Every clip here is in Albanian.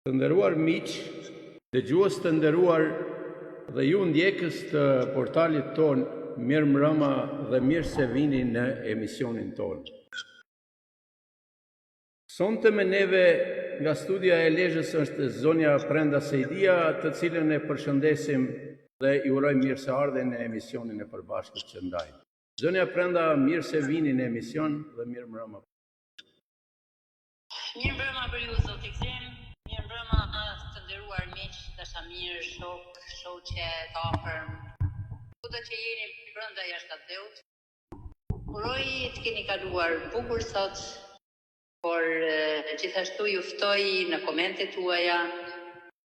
Të nderuar miq, dëgjues të nderuar dhe ju ndjekës të portalit ton, mirë mbrëma dhe mirë se vini në emisionin ton. Sonte me neve nga studia e Lezhës është zonja Prenda Sejdia, të cilën e përshëndesim dhe i urojmë mirëseardhjen në emisionin e përbashkët që ndajmë. Zonja Prenda, mirë se vini në emision dhe mirë mbrëma. Mirë mbrëma për ju, zoti Gzim. Mirë mbrëma të nderuar miq, dashamirë, shoqe të afërm. Kudo që jeni brenda jashtë Ateut. Uroj të keni kaluar bukur sot, por gjithashtu ju ftoj në komentet tuaja,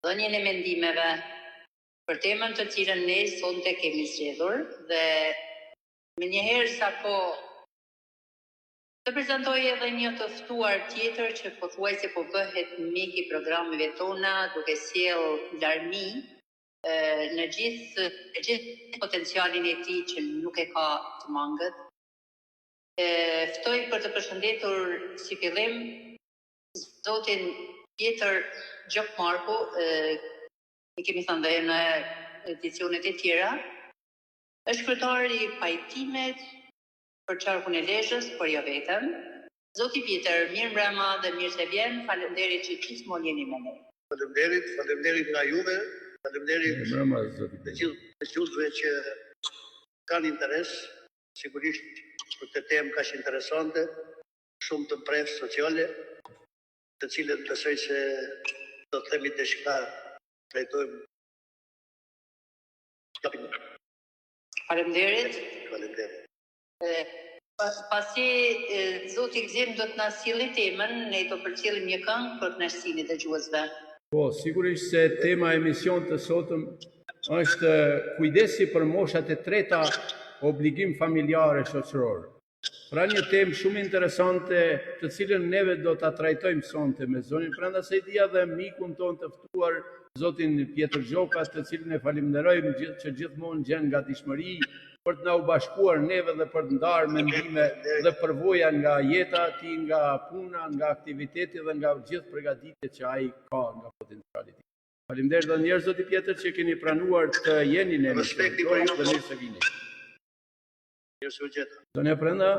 dhënien e mendimeve për temën të cilën ne sonte kemi zgjedhur dhe menjëherë sa të prezantoj edhe një të ftuar tjetër që pothuajse po bëhet mik i programeve tona, duke sjell larmi në gjithë potencialin e tij që nuk e ka të mangët. Ftoj për të përshëndetur si fillim zotin Pjetër Gjok Marku, i kemi thënë dhe në edicionet e tjera, është kryetar i pajtimet për qarkun e Lezhës, por jo vetëm. Zoti Pjetër, mirë mbrëma dhe mirë se vjen, faleminderit që gjithmonë jeni me ne. Faleminderit nga juve, faleminderit të gjithë dëgjuesve që kanë interes, sigurisht për këtë temë kaq interesante, shumë të prerë sociale, të cilën besoj se do të themi diçka trajtojmë. Faleminderit. Pasi zoti Gzim do të na sjellë temën, ne do përcjellim një këngë për kënaqësinë e dëgjuesve. Po, sigurisht se tema e emisionit të sotëm është kujdesi për moshat e treta, obligim familjare shoqëror. Pra një temë shumë interesante, të cilën neve do ta trajtojmë sonte me zonin Prenda Sejdia dhe mikun ton të ftuar, zotin Pjetër Gjoka, të cilin e falenderojmë që gjithmonë gjen gatishmëri për të na u bashkuar neve dhe për të ndarë mendime dhe përvoja nga jeta e tij, nga puna, nga aktiviteti dhe nga gjithë përgatitjet që ai ka nga potenciali i tij. Faleminderit edhe një herë zoti Pjetër që keni pranuar të jeni në emision. Dhe mirë se vini. Mirë se u gjeta. Zonja Prenda.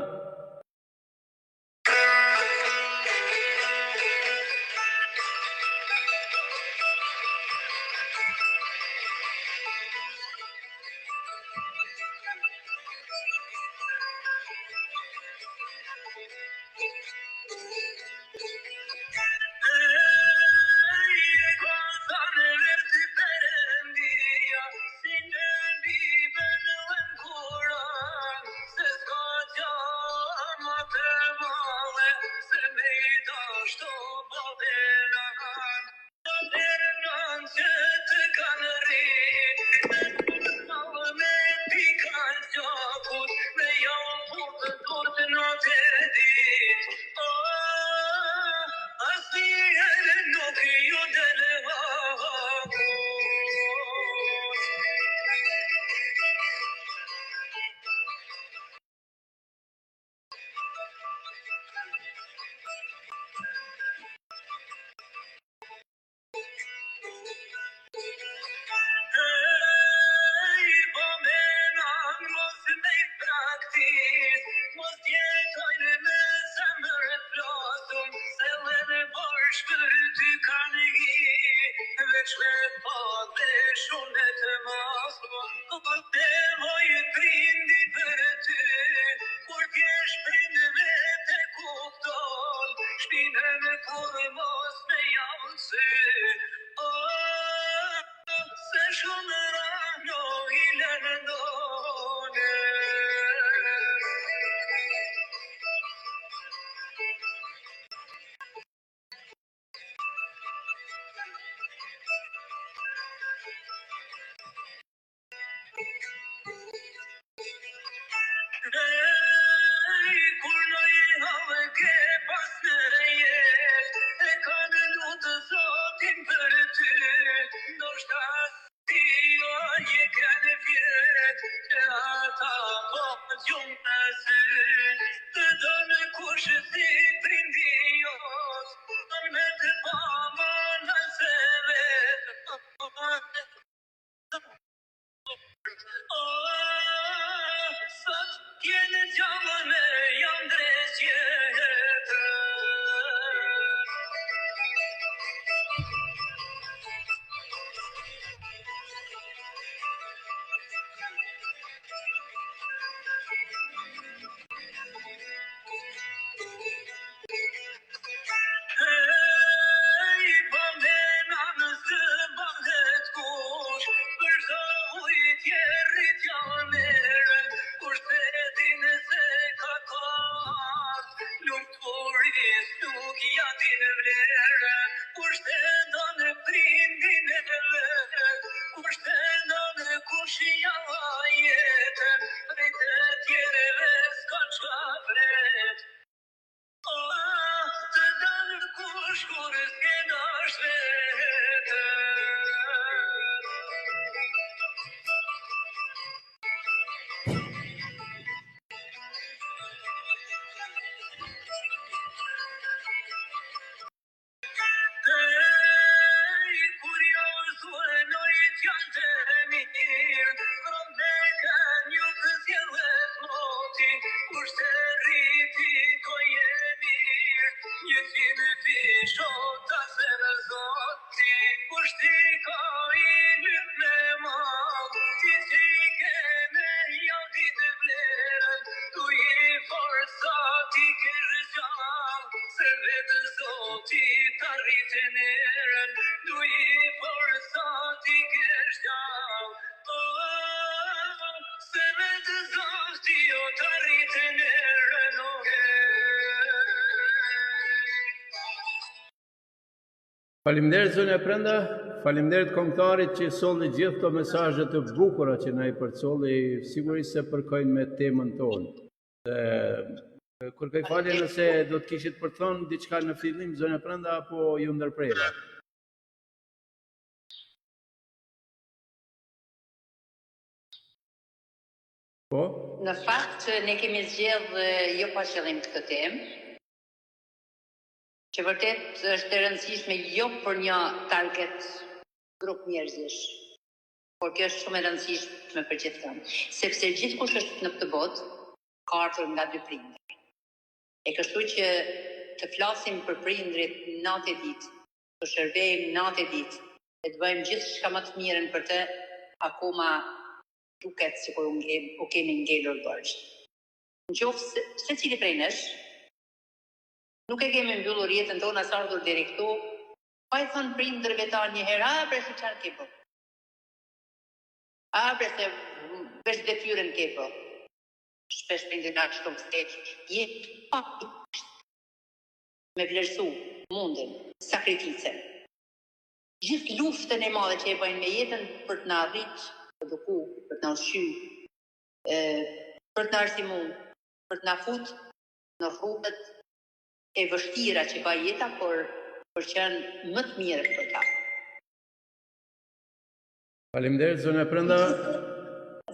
Faleminderit zonja Prenda, faleminderit kombëtarit që solli gjithë këto mesazhe të bukura që na i përcolli, sigurisht se përkojnë me temën tonë. Kërkoj falje nëse do të kishit për të thonë diçka në fillim zonja Prenda apo ju ndërprera. Po? Në fakt ne kemi zgjedhë jo pa qëllim këtë temë, që vërtet është e rëndësishme jo për një target grup njerëzish, por kjo është shumë e rëndësishme për gjithkën, sepse gjithkush është në këtë botë ka ardhur nga dy prindër. E kështu që të flasim për prindrit natë e ditë, të shërbejmë natë e ditë, e të bëjmë gjithçka më të mirën për të, akoma duket sikur u kemi ngelur bërgjë. Nëse secili prej nesh nuk e kemi mbyllur jetën tonë as ardhur deri këtu, pa i thënë prindërve tanë një herë, bre se çfarë ke bërë? Bre se veç detyrën ke bërë. Shpesh prindërit na shkon jetë pa me vlerësu mundin, sakrificën. Gjithë luftën e madhe që e bëjnë me jetën për të na arritë, të duku, për të na ushqyer, për të na arsimuar, për të na futur në rrugët e vështira që ka jeta, por për qenë më të mirë për ta. Faleminderit zonja Prenda.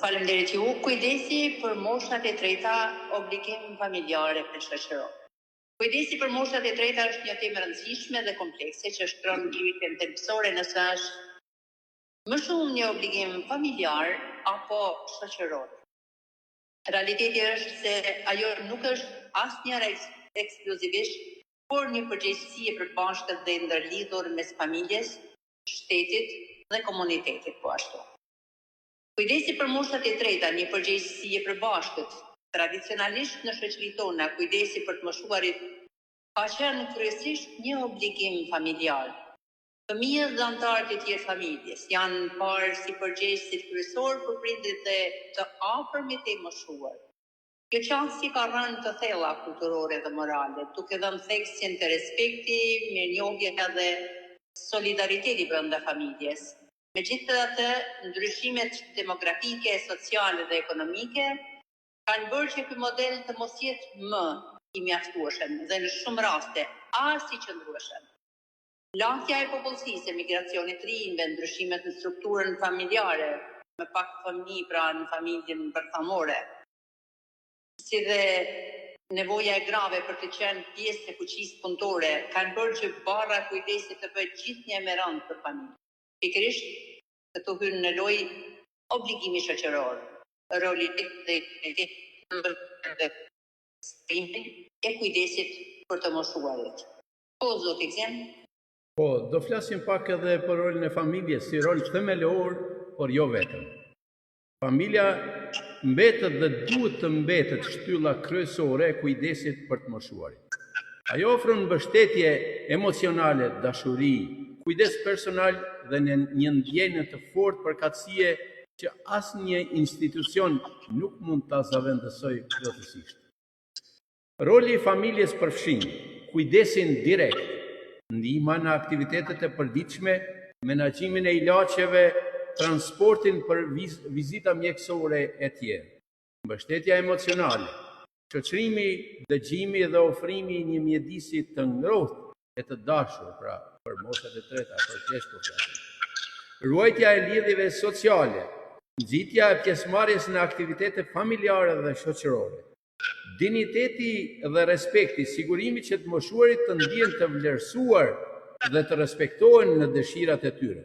Faleminderit ju. Kujdesi për moshat e treta, obligim familjar e shoqëror. Kujdesi për moshat e treta është një temë e rëndësishme dhe komplekse që shtron ngritjen thelbësore nëse është më shumë një obligim familjar apo shoqëror. Realiteti është se ajo nuk është asnjëherë ekskluzivisht, por një përgjegjësi e përbashkët dhe ndërlidhur mes familjes, shtetit dhe komunitetit po ashtu. Kujdesi për moshat e treta, një përgjegjësi e përbashkët, tradicionalisht në shoqëritë tona, kujdesi për të moshuarit ka qenë kryesisht një obligim familjar. Fëmijët dhe anëtarët e tjerë familjes janë parë si përgjegjësit kryesor për prindërit dhe të afërmit e moshuar. Kjo qasje ka rënë të thella kulturore dhe morale, duke dhënë theksin të respekti, mirënjohja dhe solidariteti brenda familjes. Megjithatë, ndryshimet demografike, sociale dhe ekonomike kanë bërë që ky model të mos jetë më i mjaftueshëm dhe në shumë raste as i qëndrueshëm. Lagja e popullsisë, emigracioni të rinjve, ndryshimet në strukturën familjare, me pak fëmijë pra në familjen bërthamore, si dhe nevoja e grave për të qenë pjesë e fuqisë punëtore, kanë bërë që barra kujdesit të bëjë gjithnjë me rënd për familje. Pikërisht, këtu hyn në lojë obligimi shoqëror, roli dhe e kujdesit për të moshuarit. Po, zoti Gzem? Po, do flasim pak edhe për rolin e familjes, si rol themelor, por jo vetëm. Familja mbetet dhe duhet të mbetet shtylla kryesore e kujdesit për të moshuarit. Ajo ofron mbështetje emocionale, dashuri, kujdes personal dhe një ndjenjë të fortë përkatësie që asnjë institucion nuk mund ta zavendësojë plotësisht. Roli i familjes përfshin kujdesin direkt, ndihma në aktivitetet e përditshme, menaxhimin e ilaçeve, transportin për vizita mjekësore e tjerë. Mbështetja emocionale, shoqërimi, dëgjimi dhe ofrimi i një mjedisi të ngrohtë e të dashur, pra për moshat e treta, për qesh po flasim. Ruajtja e lidhjeve sociale, nxitja e pjesëmarrjes në aktivitete familjare dhe shoqërore. Diniteti dhe respekti, sigurimi që të moshuarit të ndjen të vlerësuar dhe të respektohen në dëshirat e tyre.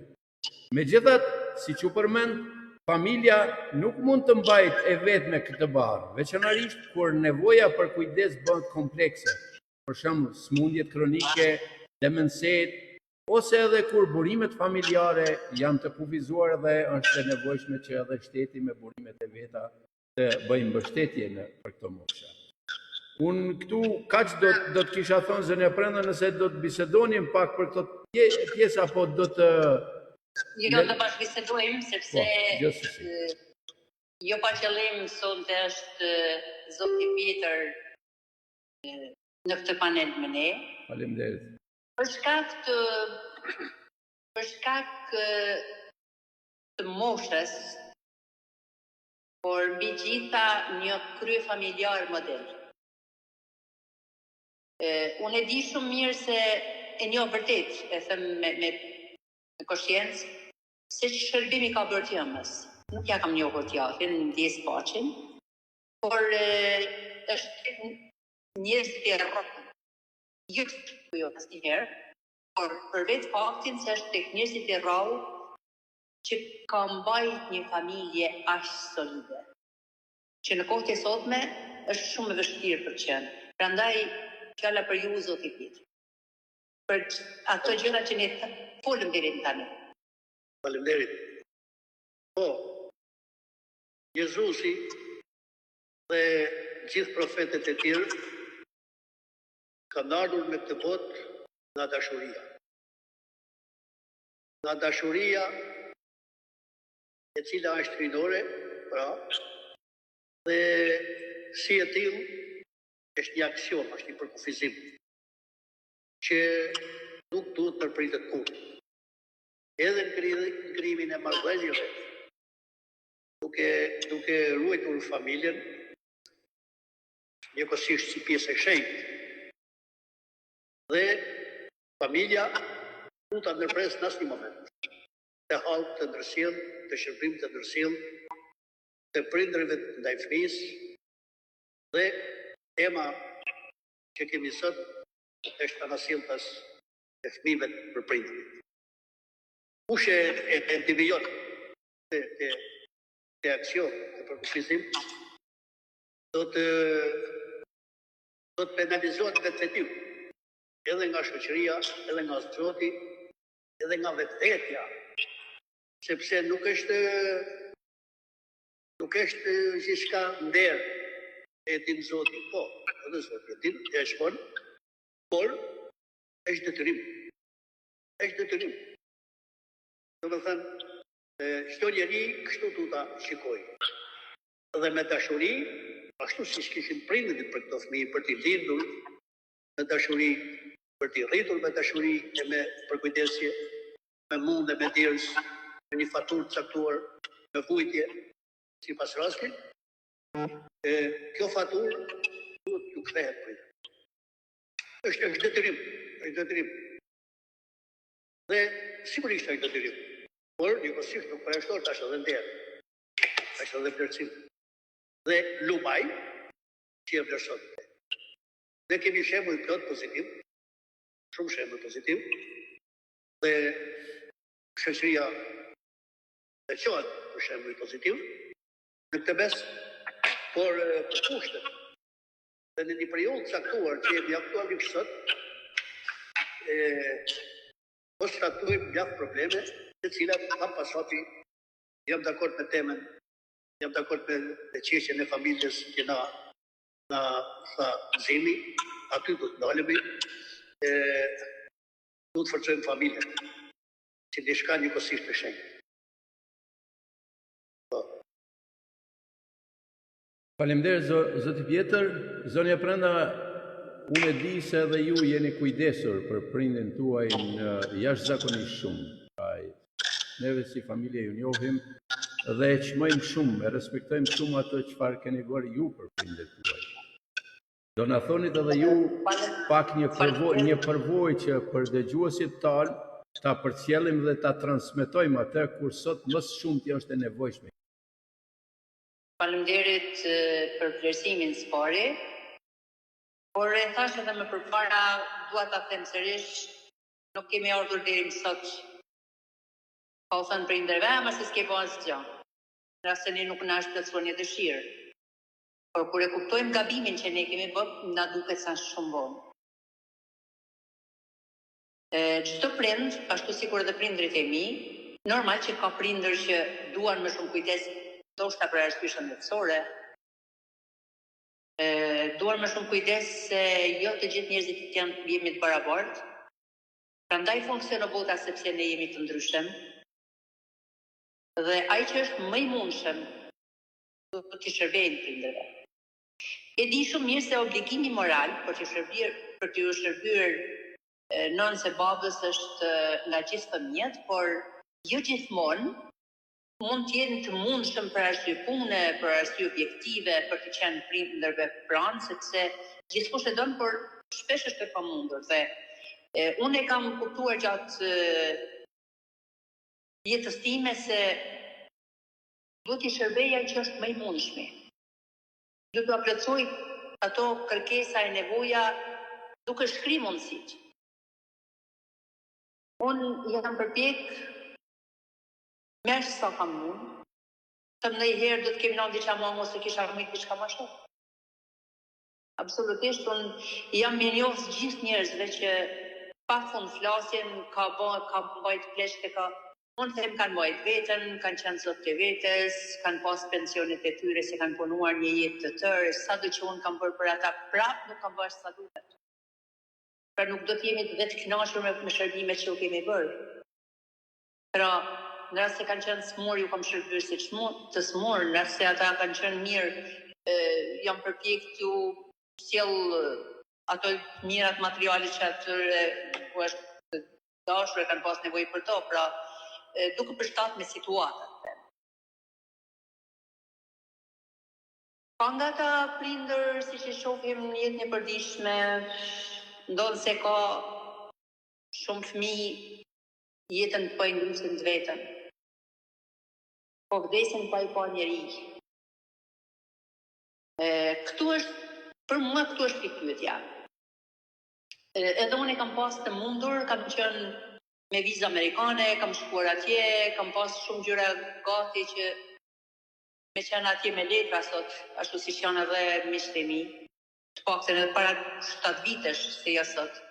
Megjithatë, siç u përmend, familja nuk mund të mbajtë e vetme këtë barë, veçanërisht kur nevoja për kujdes bëhet komplekse, për shembull smundjet kronike, demenset, ose edhe kur burimet familjare janë të kufizuar dhe është e nevojshme që edhe shteti me burimet e veta të bëjmë mbështetje për këto mosha. Unë këtu kaq do të kisha thënë zënia Prenda, nëse do të bisedonim pak për këto pjesa, apo do të... Jo, do bashkëbisedojmë, sepse jo pa qëllim sonte është zoti Pjetër në këtë panel me ne. Faleminderit. Për shkak të moshës, por mbi gjitha një krye familjar model. Unë e di shumë mirë se e njoh vërtet, e them me koshiencë, se që shërbimi ka bërë tjëmës. Nuk ja kam njohur t'jafin, në ndjes paqin, por është njerëzit e rrotën. Jo asë njëherë, por për vetë faktin se është tek njerëzit e rrallë që ka mbajt një familje aq solide, që në kohët e sotme është shumë e vështirë për të qenë. Prandaj fjala për ju, zoti Pjetër, për ato gjëra që ne folëm deri tani. Faleminderit. Po, Jezusi dhe gjithë profetet e tjerë kanë ardhur me këtë botë nga dashuria. Nga dashuria e cila është rinore, pra, dhe si e tillë është një aksion, është një përkufizim që nuk duhet përpritet kurrë. Edhe në krijimin e marrëdhënieve, duke ruajtur familjen, njëkohësisht si pjesë e shenjtë. Dhe familja nuk ta ndërpres në asnjë moment. Të hallë të ndërsjell, të shërbim të ndërsjell, të prindërve ndaj fëmijës, dhe tema që kemi sot është anasjelltas e fëmijëve për prindërit. Kush e devijon të aksion të përkufizim, do të penalizohet vetvetiu, edhe nga shoqëria, edhe nga Zoti, edhe nga vetvetja, sepse nuk është gjithçka nder e din Zoti, po, edhe Zoti e din, e shkon, por është detyrim. Është detyrim. Do të thënë, çdo njeri kështu du ta shikoj. Dhe me dashuri, ashtu si kishin prindërit për këto fëmijë, për t'i lindur me dashuri, për t'i rritur me dashuri e me përkujdesje, me mundë e me dirës, me një faturë caktuar, me vujtje, sipas rastit, kjo faturë duhet t'u kthehet prindërit. Është detyrim. Dhe sigurisht është detyrim. Por njëkohësisht nuk përjashtohet, është edhe nder, është edhe vlerësim. Dhe lumaj që e vlerëson. Ne kemi shembull plot pozitiv, shumë shembull pozitiv, dhe shoqëria e quhet për shembull pozitiv në këtë mes, por për kushtet. Dhe në një periudhë caktuar që jemi aktualisht sot, po shtatojmë mjaft probleme, të cilat kam pasati, jam dakord me temën, jam dakord me çështjen e familjes që na tha Zimi, aty do të ndalemi, do të forcojmë familjen, që ne shka njëkohësisht të shenjtë. Faleminderit zoti Pjetër. Zonja Prenda, unë e di se edhe ju jeni kujdesur për prindin tuaj në jashtëzakonisht shumë. Neve si familje ju njohim dhe e çmojmë shumë, e respektojmë shumë ato çfarë keni bërë ju për prindërit tuaj. Do na thonit edhe ju pak një përvojë që për dëgjuesit tanë ta përcjellim dhe ta transmetojmë atë kur sot më shumë që është e nevojshme. Faleminderit për vlerësimin së pari, por e thash edhe më përpara, dua ta them sërish, nuk kemi ardhur deri më sot. Pa u thënë prindërve, ama se s'ke po asgjë. Në rast se ne nuk na është plotësuar një dëshirë. Por kur e kuptojmë gabimin që ne kemi bërë, na duket sa shumë vonë. Çdo prind, ashtu sikur edhe prindrit e mi, normal që ka prindër që duan më shumë kujdes, ndoshta për arsye shëndetësore, duan më shumë kujdes se jo të gjithë njerëzit jemi të barabartë. Prandaj funksionon bota sepse ne jemi të ndryshëm. Dhe ai që është më i mundshëm do t'i shërbejnë prindërve. E di shumë mirë se obligimi moral për t'u shërbyer nënës e babës është nga gjithë fëmijët, por jo gjithmonë mund të jenë të mundshëm për arsye pune, për arsye objektive, për të qenë prindërve pranë, sepse gjithkush e don, por shpesh është e pamundur. Dhe unë e kam kuptuar gjatë jetës time se duhet t'i shërbej ai që është më i mundshmi. Duhet t'u plotësoj ato kërkesa e nevoja duke shkri mundësitë. Unë jam përpjek merr sa kam mund. Të ndonjëherë do të kemi ndonë diçka më ose kisha rrit diçka më shumë. Absolutisht, unë jam mirënjohës gjithë njerëzve që pafund flasin, ka mbajt pleshte, unë them kanë mbajt veten, kanë qenë zot të vetes, kanë pas pensionet e tyre se kanë punuar një jetë të tërë, sado që unë kam bërë për ata prapë nuk kam bërë sa duhet. Pra nuk do të jemi të vetë kënaqur me shërbimet që u kemi bërë. Pra, në rast se kanë qenë smur, ju kam shërbyer si të smur, në rast se ata kanë qenë mirë, jam përpjek t'u sjell ato mirat materiale që atyre ku është dashur e kanë pas nevojë për to, pra duke përshtat me situatat. Pa nga ta prindër, si që shohim në jetën e përditshme, ndodh se ka shumë fëmijë jetën po i ndrysin të vetën. Po vdesin pa i pa njeri. Këtu është, për mua këtu është pikpyetja. Edhe unë e kam pas të mundur, kam qenë me vizë amerikane, kam shkuar atje, kam pas shumë gjëra gati që me qenë atje me letra sot, ashtu si që janë edhe miqtë e mi, të paktën edhe para 7 vitesh, se ja sot,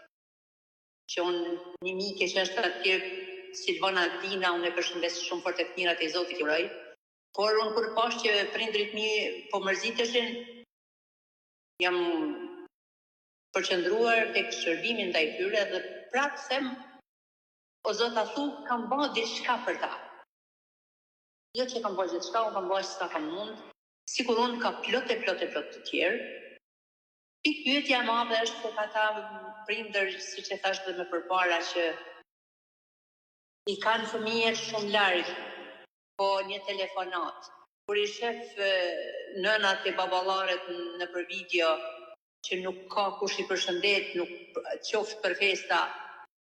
që unë një mike që është atje, Silvana Dina, unë e përshëndes shumë fort e të mirat e Zotit uroj, por unë kur pash që prindrit mi po mërziteshin, jam përqendruar tek shërbimin ndaj tyre dhe prapë them, o Zota thu, kam bërë diçka për ta. Jo që kam bërë diçka, unë kam bërë sa kam mund, sikur unë ka plot të tjerë. Pikpyetja e madhe është se ata prindër, siç e thash edhe më përpara, që i kanë fëmijët shumë larg, po një telefonat. Kur i shef nënat e baballaret nëpër video që nuk ka kush i përshëndet, nuk qoftë për festa,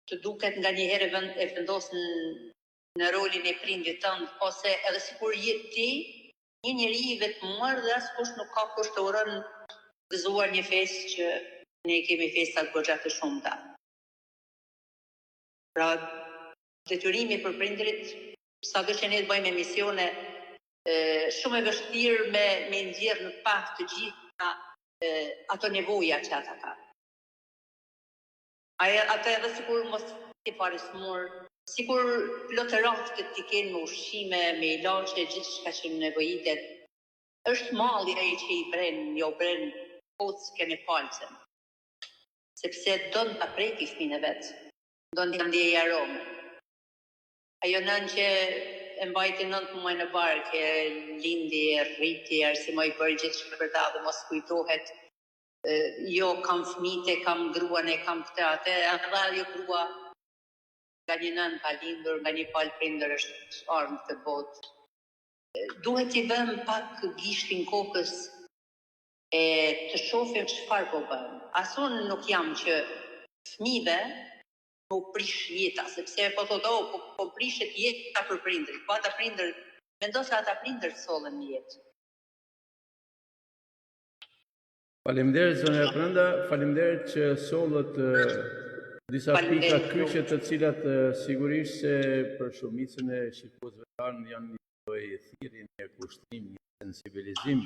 të duket nga një herë e vendosën në rolin e prindit tënd, ose edhe sikur je ti, një njeri i vetmuar dhe askush nuk ka kush të urën gëzuar një festë që ne kemi festat goxha të shumta. Pra, detyrimi për prindrit, sado që ne të bëjmë emisione, shumë e vështirë me nxjerr në pak të gjitha ato nevoja që ata kanë. Ata edhe sikur mos ti fare smur, sikur plotë raftet t'i kenë me ushqime, me ilaçe, gjithçka që nevojitet. Është malli ai që i bren, jo bren kockën e palcën. Sepse don ta preki fëmijën e vet, don t'i ndjejë aromën. Ajo nën që e mbajti 9 muaj në barkë, lindi, rriti, arsimoi për gjithçka për ta dhe mos kujtohet. Jo, kam fëmijë, kam gruan e kam këtë atë, edhe ajo grua nga një nën ka lindur, nga një palë prindër është ardhur këtë botë. Duhet t'i vëmë pak gishtin kokës e të shohim çfarë po bën. As unë nuk jam që fëmijëve po prish jeta, sepse po thotë, po prishet jeta për prindrit. Po ata prindër, mendo se ata prindër sollen jetë. Faleminderit zonë e Brenda, faleminderit që sollët disa pika kyçe të cilat sigurisht se për shumicën e shikuesve tanë janë një lloj thirrje, një kushtrim, një sensibilizim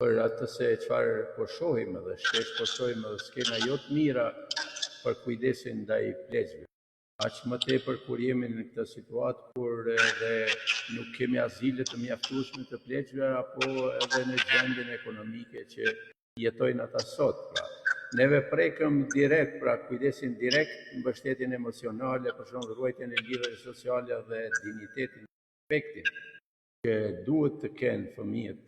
për atë se çfarë po shohim edhe shpesh po shohim edhe skena jo të mira për kujdesin ndaj pleqve. Aq më tepër kur jemi në këtë situatë kur edhe nuk kemi azile të mjaftueshme të pleqve apo edhe në gjendjen ekonomike që jetojnë ata sot. Pra, neve prekëm direkt, pra kujdesin direkt, mbështetjen emocionale, për shembull ruajtjen e lidhjeve sociale dhe dinjitetin, respektin që duhet të kenë fëmijët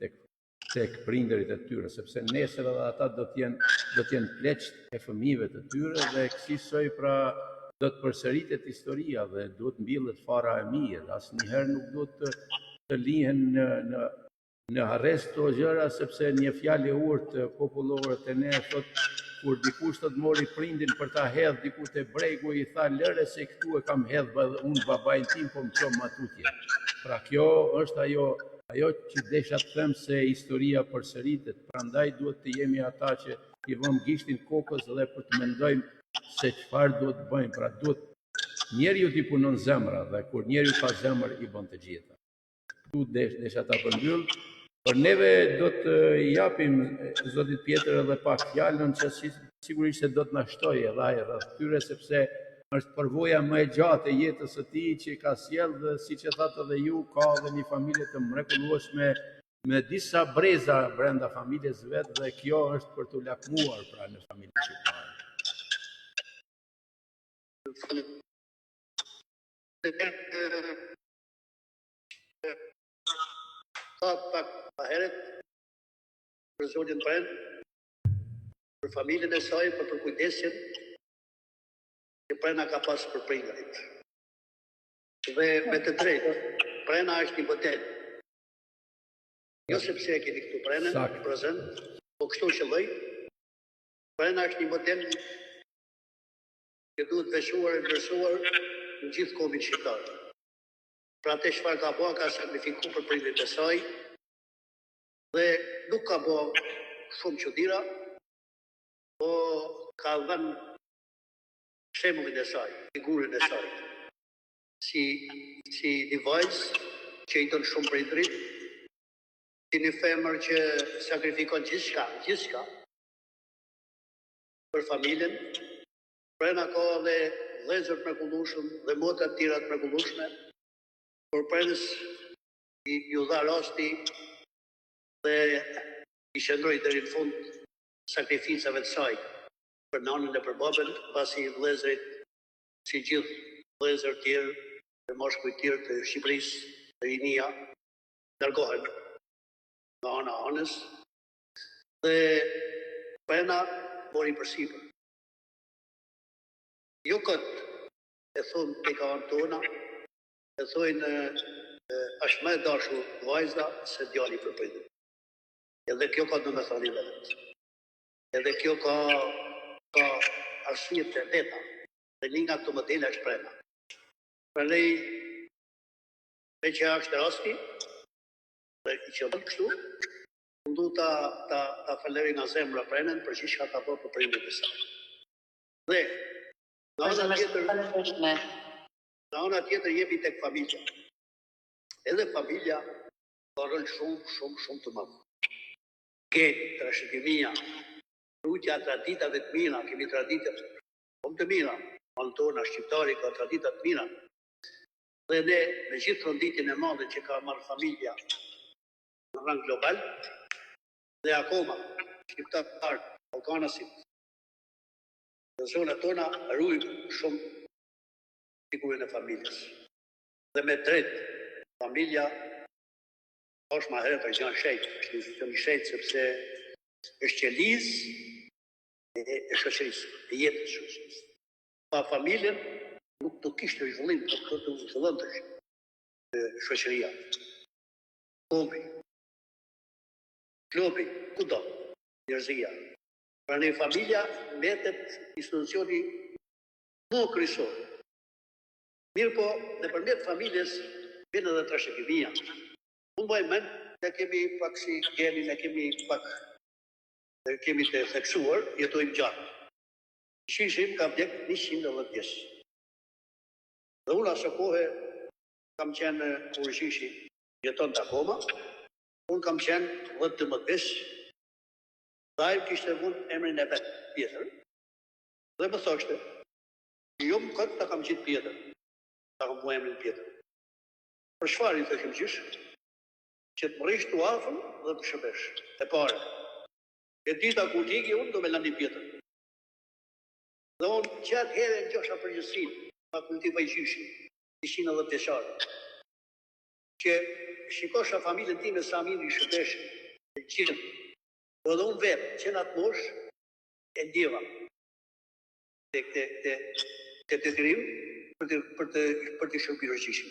tek prindërit e tyre, sepse nesër edhe ata do të jenë pleqt e fëmijëve të tyre dhe kësaj pra do të përsëritet historia dhe duhet mbillet fara e mirë. Asnjëherë nuk duhet të lihen në arrest këto gjëra, sepse një fjalë e urtë popullore te ne thot kur dikush të mori prindin për ta hedh diku te bregu, i tha lëre se këtu e kam hedh unë babain tim, po më çon matutje. Pra kjo është ajo që desha të them se historia përsëritet, prandaj duhet të jemi ata që i vëmë gishtin kokës dhe për të mendojmë se çfarë duhet bëjmë. Pra duhet njeriu t'i punon zemra dhe kur njeriu ka zemër i bën të gjitha. Këtu desha ta përmbyll. Por neve do të japim zotit Pjetër edhe pak fjalën që sigurisht se do të na shtojë edhe ai rreth tyre, sepse është përvoja më e gjatë e jetës së tij që ka sjell dhe siç e thatë edhe ju, ka edhe një familje të mrekullueshme me disa breza brenda familjes vet dhe kjo është për t'u lakmuar pra në familjen shqiptare. Pak herët për zotin Pren, për familjen e saj, për kujdesin që Prena ka pasur për prindërit. Dhe me të drejtë, Prena është një model. Jo sepse e keni këtu Prenën në prezent, po kështu që lloj, Prena është një model që duhet veçuar e vlerësuar në gjithë kombin shqiptar. Pra atë çfarë ka bëu, ka sakrifikuar për prindërit e saj dhe nuk ka bëu shumë çuditëra, po ka dhënë shembullin e saj, figurën e saj. Si një vajzë që i don shumë prindërit, si një femër që sakrifikon gjithçka për familjen. Prena ka dhe vëllezër të mrekullueshëm dhe motra të tjera të mrekullueshme. Por Prenës ju dha rasti dhe i shëndroi deri në fund sakrificave të saj për nanën e për babën, pasi vëllezërit, si gjithë vëllezër të tjerë, të moshkuj të tjerë të Shqipërisë, të rinia, largohen nga ana e anës dhe Prena mori përsipër. Jo këtë e thonë tek anë tona, e thojnë është më e dashur vajza se djali për prindër. Edhe kjo ka domethënie vetë. Edhe kjo ka arsye të veta. Dhe një nga këto modele është Prena. Prandaj me që është rasti, dhe i që bëllë kështu, du ta falenderoj nga zemra Prenën për çka ka bërë për prindërit e saj. Dhe në ana tjetër jemi tek familja. Edhe familja ka rol shumë të madh. Geti, trashëgimia, rrugja e traditave të mira, kemi tradita shumë të mira. Anë tona shqiptari ka tradita të mira. Dhe ne me gjithë rënditjen e madhe që ka marrë familja në rang global, dhe akoma shqiptarët balkanasit në zonat tona ruajmë shumë figurën e familjes. Dhe me drejt, familja është ma herët është një shejtë, sepse është qelizë e shoqërisë, e jetës shoqërisë. Pa familjen nuk do kishte zhvillim, nuk do të zhvillonte shoqëria. Klubi, kudo, njerëzia. Prandaj familja mbetet institucioni më kryesor. Mirë po, nëpërmjet familjes vjen edhe trashëgimia. Unë bëj mend, ne kemi pak si gjeni, ne kemi të theksuar, jetojmë gjatë. Shishim ka vdek 110 vjeç. Dhe unë asë kohë kam qenë kur shishi jeton të akoma, unë kam qenë 12 vjeç, dhe ai kishte vënë emrin e vet tjetër. Dhe më thoshte, jo më këtë ta kam qitë pjetër, ta kam mu emrin pjetër. Për shfar i thëshim qysh, që të më rish të afën dhe të shëbesh. E pare, e dita ku t'iki unë do me landi pjetër. Dhe unë qatë herë në gjosha përgjësin, ma kultiva i gjyshi, 110 vjeçare, që shikosha familjen time sa mirë i shëbeshin, e qilë, po dhe unë vetë, që në atë mosh, e ndjeva të të grim për të shërbirë gjyshim.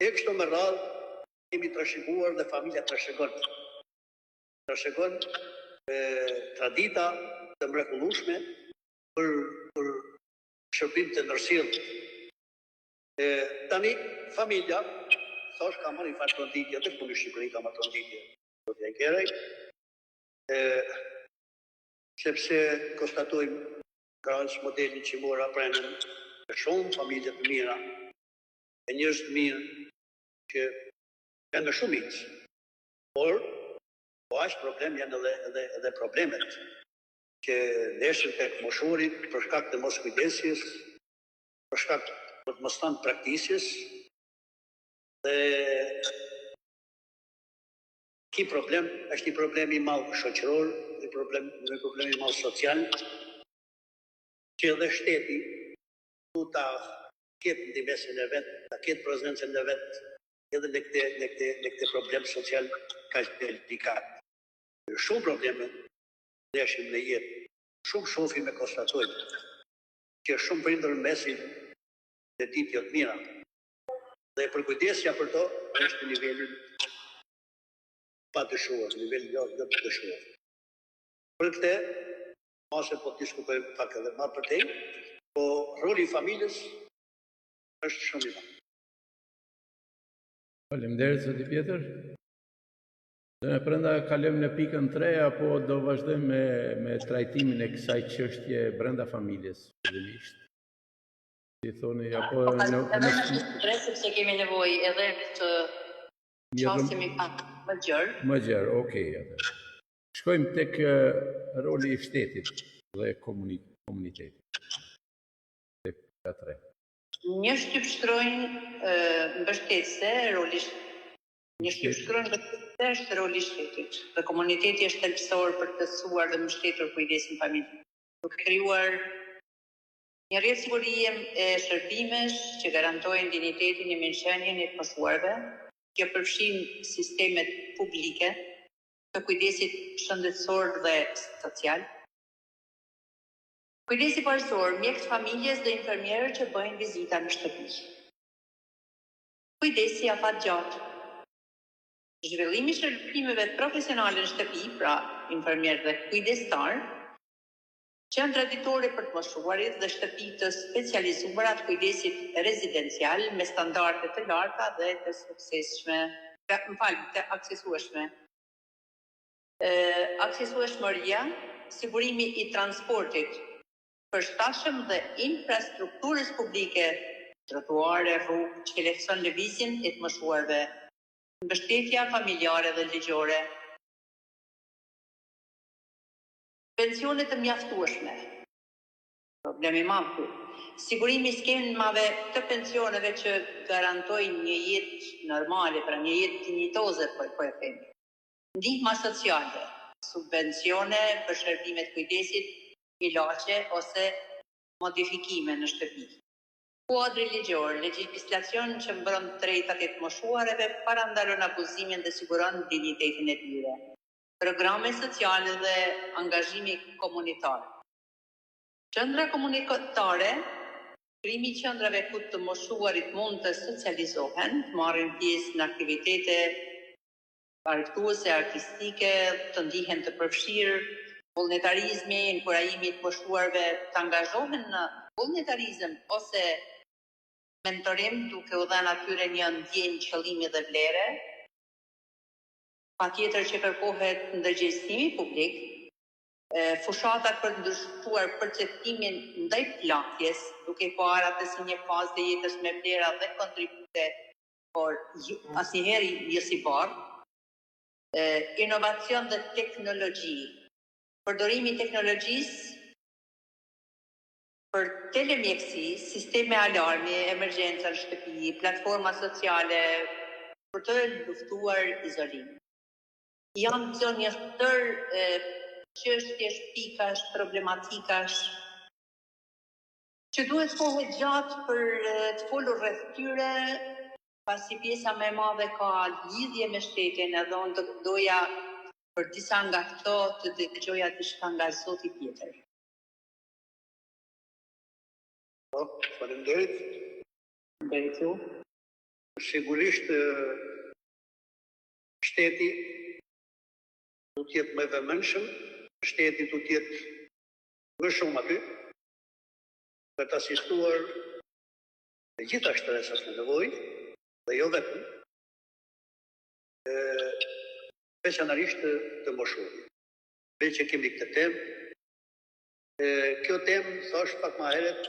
E kështu më radhë, kemi të rëshiguar dhe familja të rëshigon. Të rëshigon tradita të mrekullueshme për shërbim të ndërsillt. Tani, familja, thash ka marrë një farë tronditje, dhe këtu në Shqipëri ka marrë tronditje, do t'ja kerej, sepse konstatojmë krahas modelin që mora prenën e shumë familje të mira, e njerëz të mirë që janë në shumicë, por po aq problem janë edhe problemet që ndeshin tek moshurit për shkak të moskujtesjes, për shkak të mos thënë praktikës, dhe ky problem është një problem i madh shoqëror, një problem i madh social, që edhe shteti du ta ketë ndimesin e vetë, ta ketë prezencën e vetë, edhe në këtë problem social ka delikat. Shumë probleme ndeshim në jetë, shumë shohim e konstatojmë që shumë prindër në mesin dhe ditë jo të mira. Dhe përkujdesja për to është në nivelin pa dëshuar, në nivelin jo të dëshuar. Për këtë, mase po të diskutojmë pak edhe ma për tej, po roli i familjes është shumë i madh. Faleminderit, zoti Pjetër. Dhe në brenda kalojmë në pikën 3 apo do vazhdojmë me trajtimin e kësaj çështje brenda familjes, fillimisht. Si thoni apo sepse kemi nevojë edhe të çastemi pak më gjerë. Më gjerë, okay, atë. Shkojmë tek roli i shtetit dhe komunitetit. Tek 3. Një shtypshtrojnë mbështetëse roli është roli i shtetit. Dhe komuniteti është thelbësor për të mësuar dhe mbështetur kujdesin familjes. Duke krijuar një rrjet sigurie e shërbimesh që garantojnë dinjitetin e mençenjen e të moshuarve, që përfshin sistemet publike të kujdesit shëndetësor dhe social. Kujdesi parësor, mjekët familjes dhe infermierët që bëjnë vizita në shtëpi. Kujdesi afat gjatë. Zhvillimi i shërbimeve profesionale në shtëpi, pra infermier dhe kujdestar, qendra ditore për të moshuarit dhe shtëpi të specializuara të kujdesit rezidencial me standarde të larta dhe të aksesueshme. Aksesueshmëria, sigurimi i transportit përshtatshëm dhe infrastrukturës publike, trotuare, rrugë, që lehtëson lëvizjen e të moshuarve, mbështetja familjare dhe ligjore. Pensionet të mjaftueshme. Problemi i madh. Sigurimi i skemave të pensioneve që garantojnë një jetë normale, pra një jetë dinjitoze, po e themi. Ndihma sociale, subvencione për shërbimet kujdesit, ilaçe ose modifikime në shtëpi. Kuadri ligjor, legjislacion që mbron drejtat e të moshuarve, parandalon abuzimin dhe siguron dinjitetin e tyre. Programe sociale dhe angazhimi komunitar. Qendra komunitare, krimi i qendrave ku të moshuarit mund të socializohen, të marrin pjesë në aktivitete argëtuese, artistike, të ndihen të përfshirë, vullnetarizmi, inkurajimi të moshuarve të angazhohen në vullnetarizëm ose mentorim duke u dhënë atyre një ndjenjë qëllimi dhe vlere. Patjetër që kërkohet ndërgjegjësimi publik, fushatat për të ndërtuar perceptimin ndaj plagjes, duke parë atë si një fazë të jetës me vlera dhe kontribute, por asnjëherë jo si barë. Inovacion dhe teknologji. Përdorimi i teknologjisë për telemjekësi, sisteme alarmi, emergjenca në shtëpi, platforma sociale, për të luftuar izolimin. Janë zonja çështjesh, pikash, problematikash, që duhet kohë gjatë për të folur rreth tyre, pasi pjesa më e madhe ka lidhje me shtetin, edhe unë doja për disa nga këto të dëgjoja diçka nga zoti tjetër. Faleminderit. Faleminderit ju. Sigurisht shteti do të jetë më i vëmendshëm, shteti do të jetë më shumë aty për të asistuar të gjitha shtresat në nevojë, dhe jo vetëm, veçanërisht të moshuarit. Me që kemi këtë temë, kjo temë, thash pak më herët,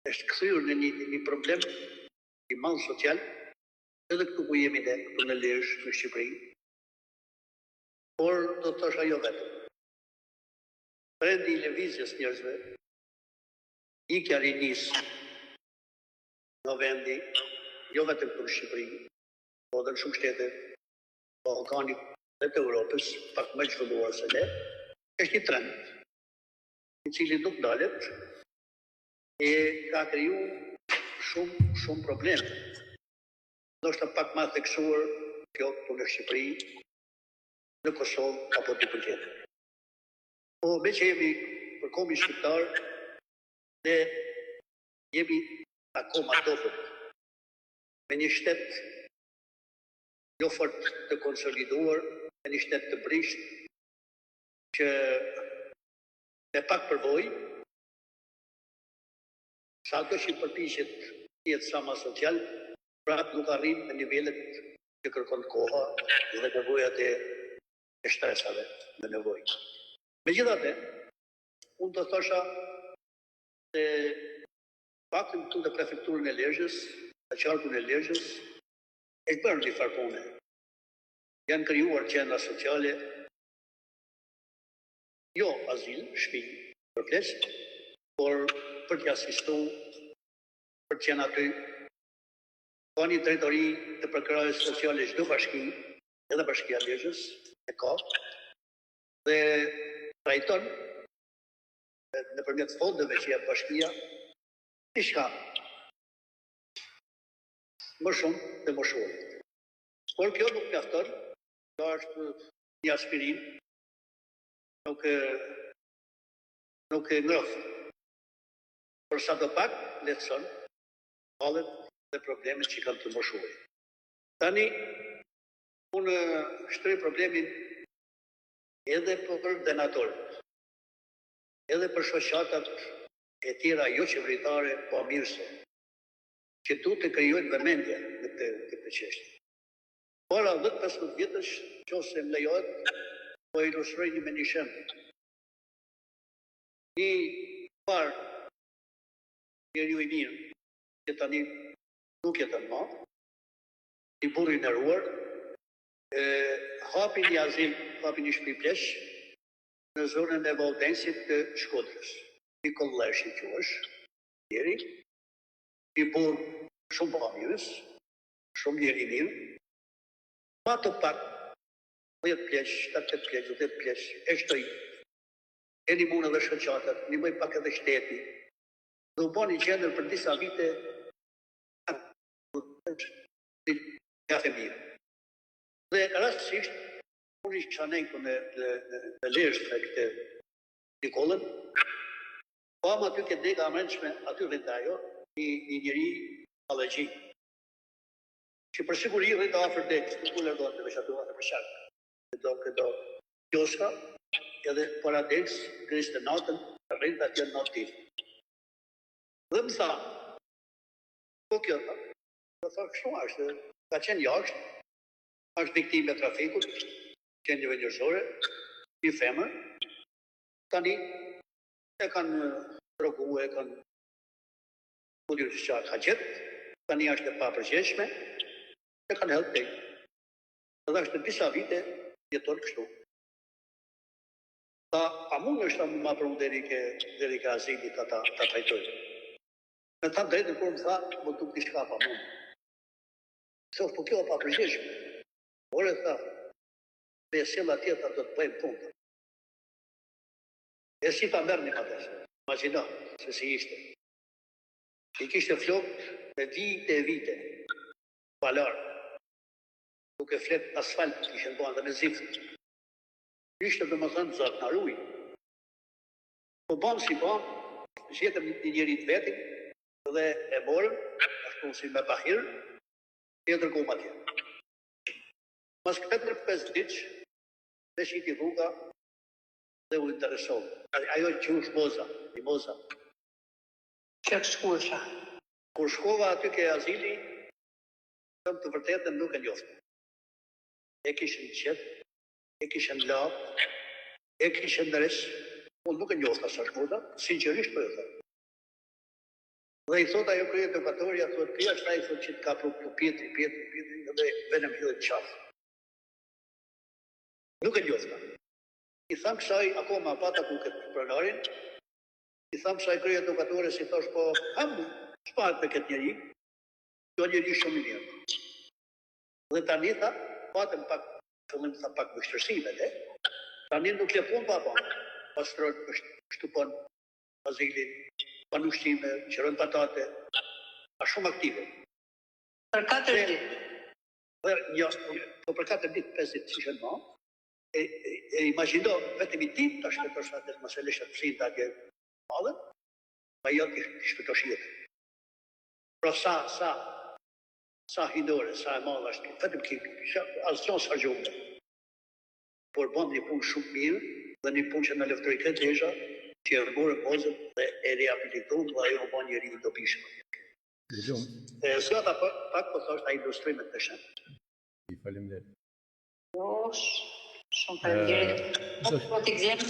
është kthyer në një problem i madh social, edhe këtu ku jemi ne, këtu në Lezhë, në Shqipëri. Por do të thosha jo vetëm. Trendi i lëvizjes njerëzve, ikja rinis në vendi, jo vetëm këtu në Shqipëri, po edhe në shumë shtete Ballkanit dhe të Europës, pak më zhvilluar se ne, është një trend, i cili nuk dalet, e ka kriju shumë probleme. Ndoshta pak më theksuar kjo këtu në Shqipëri, në Kosovë apo diku tjetër. Po me që jemi për kombin shqiptar, ne jemi akoma dofët me një shtet jo fort të konsoliduar, me një shtet të brisht, që me pak përvojë, sa ato që përpiqet jetë sa më social, prapë nuk arrin në nivelet që kërkon koha dhe nevojat e shtresave në nevojë. Megjithatë, unë do thosha se fakti këtu në prefekturën e Lezhës, në qarkun e Lezhës, e bërë një farë pune. Janë krijuar qendra sociale, jo azil, shtëpi për flesh, por për të asistuar, për të qenë aty. Ka një drejtori të përkrahjes sociale çdo bashki, edhe Bashkia e Lezhës, e ka, dhe trajton nëpërmjet fondeve që jep bashkia, diçka më shumë të moshuarit. Por kjo nuk mjafton, kjo është një aspirin, nuk e ngroh. Por sa do pak lehtëson hallet dhe problemet që kanë të moshuarit. Tani, unë shtrej problemin edhe për donatorët, edhe për shoqatat e tjera jo qeveritare, po mirëse, që duhet të krijojnë vëmendje në këtë çështje. Para 10-15 vjetësh, nëse më lejohet, po ilustroj me një shembull. Një par njeriu i mirë, që tani nuk jeton më, i burri i nderuar, hapi një azil, hapi një shtëpi pleq në zonën e Valldensit të Shkodrës. I kolleshi që është, njeri, i burë shumë pamirës, shumë njeri mirë, pa të pak, 10 pleq, 7 pleq, 10 pleq, e shtoj, e një mune dhe shoqatat, një mëj pak edhe shteti, dhe u bani qendër për disa vite, jafe mirë. Dhe rastësisht, unë isha nejku në Lezhë me këtë Nikolën, pa më aty këtë dega amrençme, aty rrënda ajo, një njëri allergji, që për siguri rrënda afer degës, nuk u lërdohet të veç aty afer për sharkë. Këdo kioska, edhe para degës, griste natën, rrënda atje në natë. Dhe më tha, po kjo, dhe tha, kështu ashtë, ka qenë jashtë, është viktime e trafikut, qendrëve njerëzore, një femër, tani e kanë droguar, e kanë futur që ka gjetë, tani është e papërgjeshme, e kanë hedhur tek. Dhe është disa vite jeton kështu. Tha, a mund është ta më pru deri ka azili ta trajtojnë. Me ta drejtën kur më tha, më tuk t'i shka pa mund. Thof, po kjo pa përgjeshme. Ore tha, me sjella tjetër do të bëjmë punë. E si ta merrni atëherë. Imagjino se si ishte. I kishte flokë me vite, palar. Duke flet asfalt, kishen bërë dhe me ziftë. Ishte dhe më thënë zot në ruj. Po banë si banë, gjetëm një njëri të vetin, dhe e morëm, ashtu si me bahirë, e dërgom atje. Mas 4-5 ditë, me shiti rruga, dhe u interesovë. Ajo që u shmoza, i moza. Që shkursha. Kur shkova aty ke azili, tëmë të vërtetën nuk e njoftë. E kishën qetë, e kishën lapë, e kishën nërës, unë nuk e njoftë asa shmoza, sinqerisht për e thë. Dhe i thot ajo krye edukatorja, thot, kjo është ai thot që të ka pru pjetri, dhe venëm hyllet qafë. Nuk e njofta. I tham kësaj, akoma pata ku këtë pronarin, i tham kësaj krye edukatore, si thosh, po, kam shpahet me këtë njeri, kjo njeri shumë i mirë. Dhe tani tha, patëm pak, fillim tha pak vështërsime, tani nuk le pun pa pastrojnë, shtupon, azilin, pan ushqime, qërën patate, a shumë aktive. Për 4 ditë. Po për 4 ditë, 5 ditë, si shënë ma, e imagino, vetëm i tim, të shpetosh atë të mëselesha të pësin të atje madhe, ma jo të shpetosh jetë. Pra sa hidore, sa e madhe ashtë, vetëm ki, asë qonë sa gjumë. Por bënd një punë shumë mirë, dhe një punë që në leftëri këtë desha, që e rëmurë mozën dhe e rehabilitohën dhe ajo bënd njëri i dobishme. Së ata pak po thosht a ilustrimet të shenë. I faleminderit. Shumë faleminderit. Po të gjemë,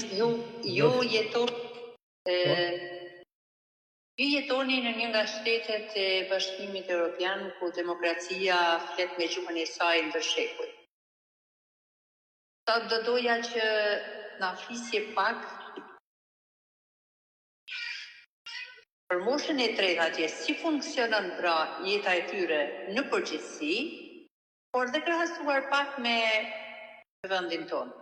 ju jetoni në një nga shtetet e Bashkimit Evropian ku demokracia flet me gjuhën e saj ndër shekuj. Ta do doja që na flisje pak për moshën e tretë atje, si funksionon pra jeta e tyre në përgjithësi, por dhe krahasuar pak me vendin tonë.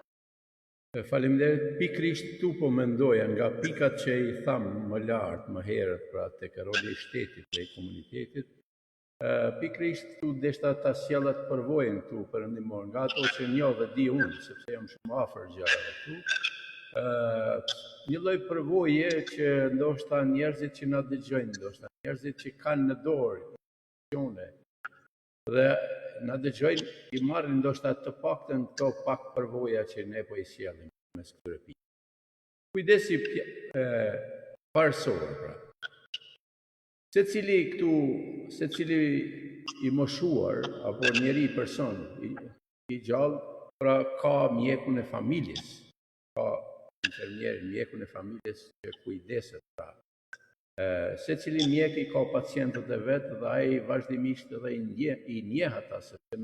Faleminderit, pikrisht tu po mendoja nga pikat që i tham më lartë, më herët, pra tek roli i shtetit dhe i komunitetit, pikrisht tu deshta ta sjella të përvojën tu për ndihmor, nga ato që njoh dhe di unë, sepse jam shumë afër gjërave tu. Një lloj përvoje që ndoshta njerëzit që na dëgjojnë, ndoshta njerëzit që kanë në dorë informacione dhe na dëgjojnë, i marrin ndoshta të paktën këto pak përvoja që ne po i sjellim mes këtyre pikave. Kujdesi parësor, pra. Secili i moshuar apo njeri person i gjallë, pra ka mjekun e familjes, ka mjekun e familjes që kujdeset pra. Secili mjek i ka pacientët e vetë dhe ai vazhdimisht edhe i njeh ata, sepse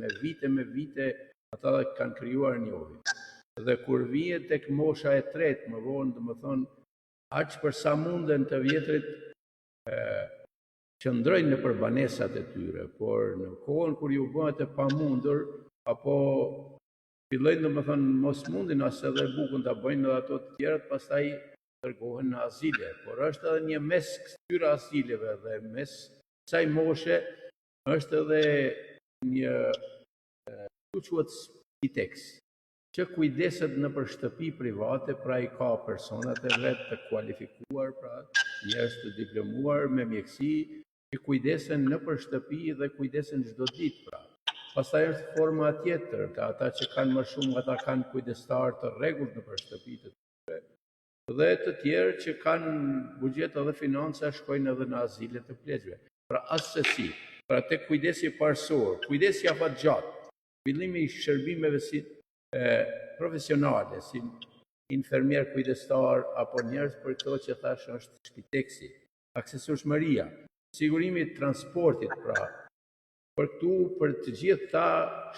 me vite ata kanë krijuar njohje. Dhe kur vihet tek mosha e tretë, më vonë, domethënë, aq për sa munden të vjetrit qëndrojnë në banesat e tyre, por në kohën kur ju bëhet e pamundur apo fillojnë domethënë mos mundin as edhe bukën ta bëjnë edhe ato të tjerat, pastaj dërgohen në azile, por është edhe një mes këtyre azileve dhe mes kësaj moshe është edhe një quhet spiteks, që kujdeset në për shtëpi private, pra i ka personat e vetë të kualifikuar, pra njerëz të diplomuar me mjekësi, që kujdesen në për shtëpi dhe kujdesen çdo ditë, pra. Pastaj është forma tjetër, ata që kanë më shumë, ata kanë kujdestar të rregullt në për shtëpi të tyre, dhe të tjerë që kanë buxhet edhe financa shkojnë edhe në azile të pleqve. Pra asesi, pra tek kujdesi parësor, kujdesi afatgjatë, fillimi i shërbimeve si profesionale, si infermier kujdestar apo njerëz për këto që thash është shpiteksi, aksesueshmëria, sigurimi i transportit, pra. Për këtu, për të gjithë ta,